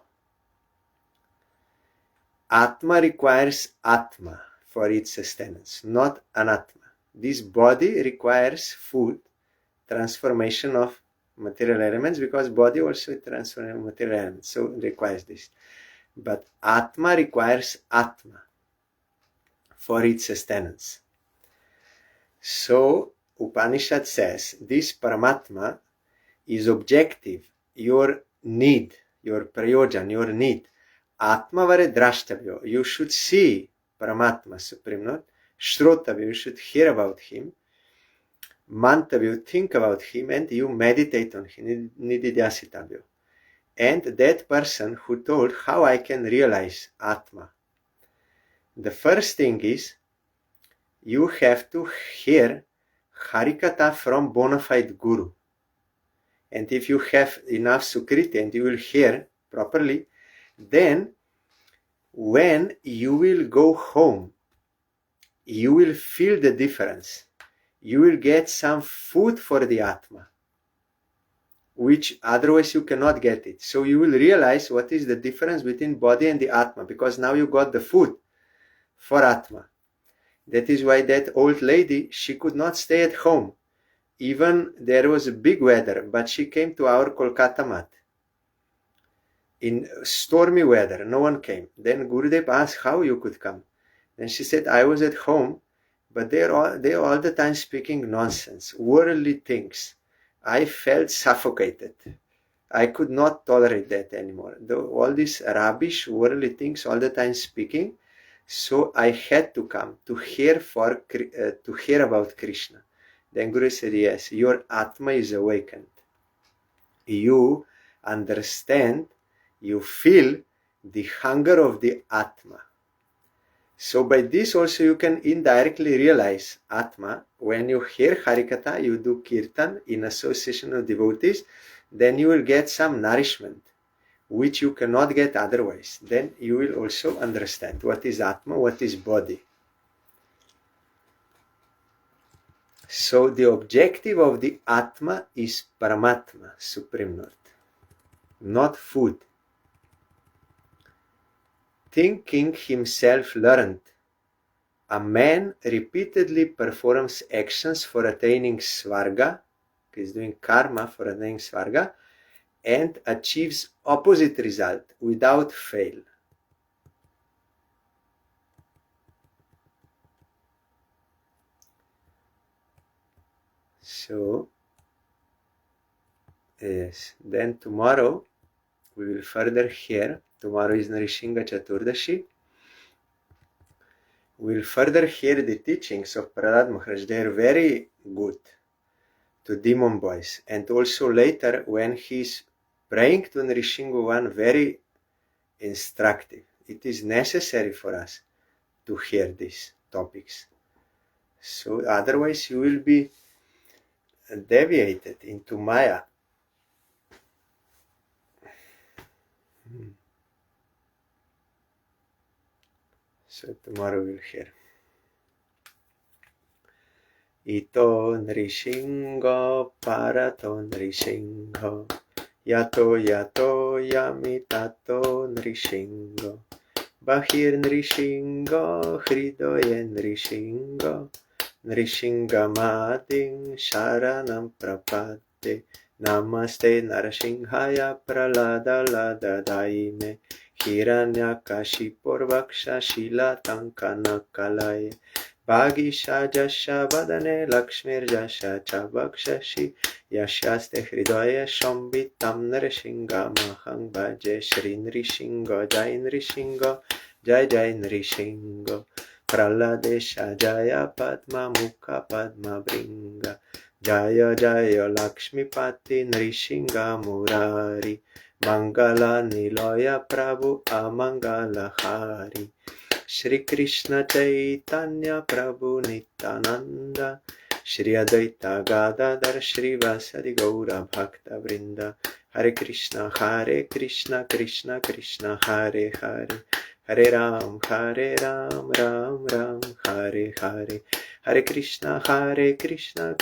Atma requires Atma for its sustenance, not Anatma. This body requires food, transformation of material elements, because body also transforms material elements, so it requires this. But Atma requires Atma. for its sustenance. So Upanishad says this Paramatma is objective, your need, your prayojan, your need. Atma vare drashtavyo, you should see Paramatma, Supreme Lord. Shrotavyo, you should hear about him. Mantavyo, think about him, and you meditate on him. Nididyasitavyo. And that person who told how I can realize Atma. The first thing is, you have to hear Harikatha from bona fide Guru. And if you have enough Sukriti and you will hear properly, then when you will go home, you will feel the difference. You will get some food for the Atma, which otherwise you cannot get it. So you will realize what is the difference between body and the Atma, because now you got the food for Atma. That is why that old lady, she could not stay at home. Even there was a big weather, but she came to our Kolkata mat. In stormy weather, no one came. Then Gurudev asked how you could come. Then she said, I was at home, but they all the time speaking nonsense, worldly things. I felt suffocated. I could not tolerate that anymore. All these rubbish, worldly things all the time speaking. So I had to come to hear about Krishna. Then Guru said, yes, your Atma is awakened. You understand, you feel the hunger of the Atma. So by this also you can indirectly realize Atma. When you hear Harikatha, you do Kirtan in association of devotees, then you will get some nourishment, which you cannot get otherwise. Then you will also understand what is Atma, what is body. So the objective of the Atma is Paramatma, Supreme Lord, not food. Thinking himself learned, a man repeatedly performs actions for attaining Svarga, he is doing karma for attaining Svarga, and achieves opposite result without fail. So, yes, then tomorrow we will further hear. Tomorrow is Nrisingha Chaturdashi. We will further hear the teachings of Prahlad Maharaj. They are very good to demon boys. And also later when he is praying to Nrisingha one, very instructive. It is necessary for us to hear these topics. So otherwise you will be deviated into Maya. So tomorrow we'll hear. Ito Nrisingha parato Nrisingha yato yamitato Nrisingha bahir Nrisingha hridoye Nrisingha Nrisingha mading sharanam prapate namaste Narasimhaya pralada lada daime Hiranyakashipurvaksha Shilatankana Kalaya Bhagisha Jasha Vadane Lakshmir Jasha Chabhakshashi Yashaste Hridaya Shombitam Nrisingha Mahang Bhaje Shri Nrisingha Jai Nrisingha Jai Jai Nrisingha Praladesha Jaya Padma Mukha Padma Bringa Jaya Jaya Lakshmi Pati Nrisingha Murari Mangala Niloya Prabhu Amangala Hari Shri Krishna Chaitanya Prabhu Nityananda Shri Advaita Gadadhar Shri Vasadi Gaura Bhakta Vrinda Hare Krishna Krishna Krishna Hare Hare Hare Ram Ram Ram Hare Hare Hare Krishna Krishna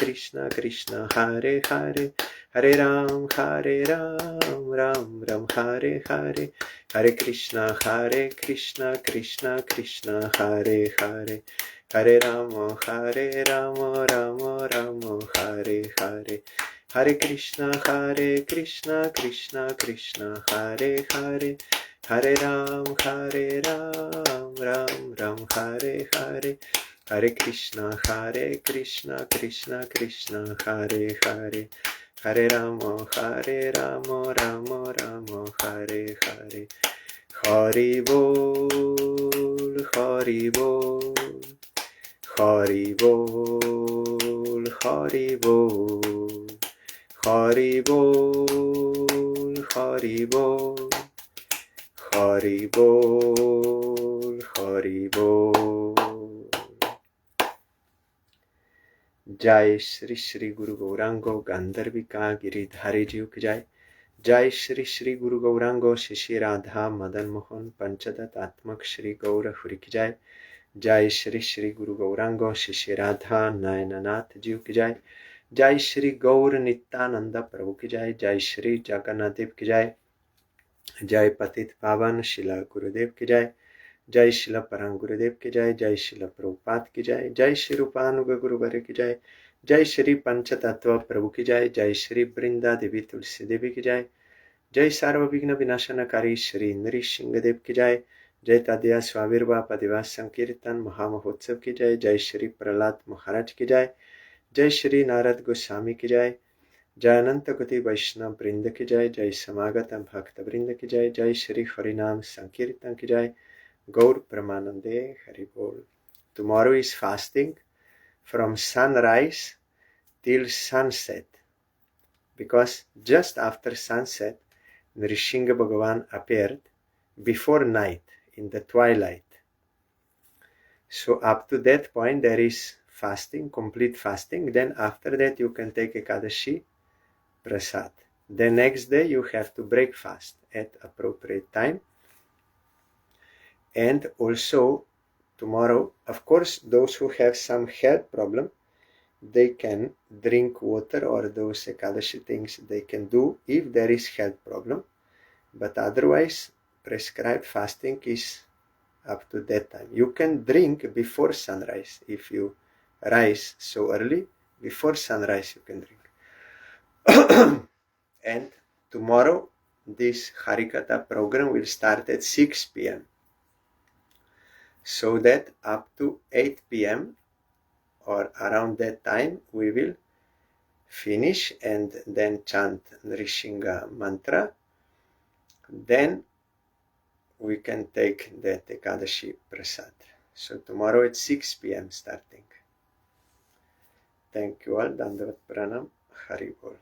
Krishna Hare Hare Hare Ram Ram Ram Hare Hare Hare Krishna Krishna Krishna Hare Hare Hare Ram Ram Ram Hare Hare Hare Krishna, Krishna Krishna, Hare Hare, Hare Ram, Ram Ram, Hare Hare, Hare Krishna, Krishna Krishna, Hare Hare, Hare Rama, Rama, Hare Hare. Hari Bol, Hari Bol, Hari Bol, Hari Bol, Hari Bol, Hari Bol, Hari Bol, Hari Bol. Jai Shri Shri Guru Gaurango Gandharvika Giridhari Ji ki Jai. Jai Shri Shri Guru Gaurango Shishi Radha Madan Mohan Panchadat Atmak Shri Gaura Huri ki Jai. Jai Shri Shri Guru Gaurango Shishi Radha Nayananath Ji ki Jai. Jai Shri Gaur Nityananda Prabhu ki Jai. Jai Shri Jagannath Dev ki Jai. Jai Patit Pavan Shila Gurudev ki Jai. Jai Shila Parang Gurudev ki Jai. Jai Shila Prabhupada ki Jai. Jai Shri Rupanuga Guru Bhare ki Jai. Jai Shri Panchatattva Prabhu ki Jai. Jai Shri Brinda Devi Tulsi Devi ki Jai. Jai Sarva Vigna Vinashanakari Shri Nrisingha Dev ki Jai. Jai Tadya Swavirva Padivas Sankirtan Mahamahotsav ki Jai. Jai Shri Prahlad Maharaj ki Jai. Jai Shri Narad Goswami ki Jai. Jai Ananta Koti Vaishnav Brinda ki Jai. Jai Samagata Bhakta Brinda ki Jai. Jai Shri Harinam Sankirtan ki Jai. Gaur Pramanande Hari Bol. Tomorrow is fasting from sunrise till sunset, because just after sunset Nrisingha Bhagavan appeared before night, in the twilight. So up to that point there is fasting, complete fasting. Then after that you can take Ekadashi Prasad. The next day you have to break fast at appropriate time. And also tomorrow, of course, those who have some health problem, they can drink water, or those Ekadashi things they can do if there is health problem. But otherwise, prescribed fasting is up to that time. You can drink before sunrise. If you rise so early, before sunrise you can drink. And tomorrow, this Harikatha program will start at 6 p.m. So that up to 8 p.m. or around that time we will finish and then chant Nrisingha mantra. Then we can take that Ekadashi Prasad. So tomorrow at 6 p.m. starting. Thank you all. Dandavat Pranam. Hari Bol.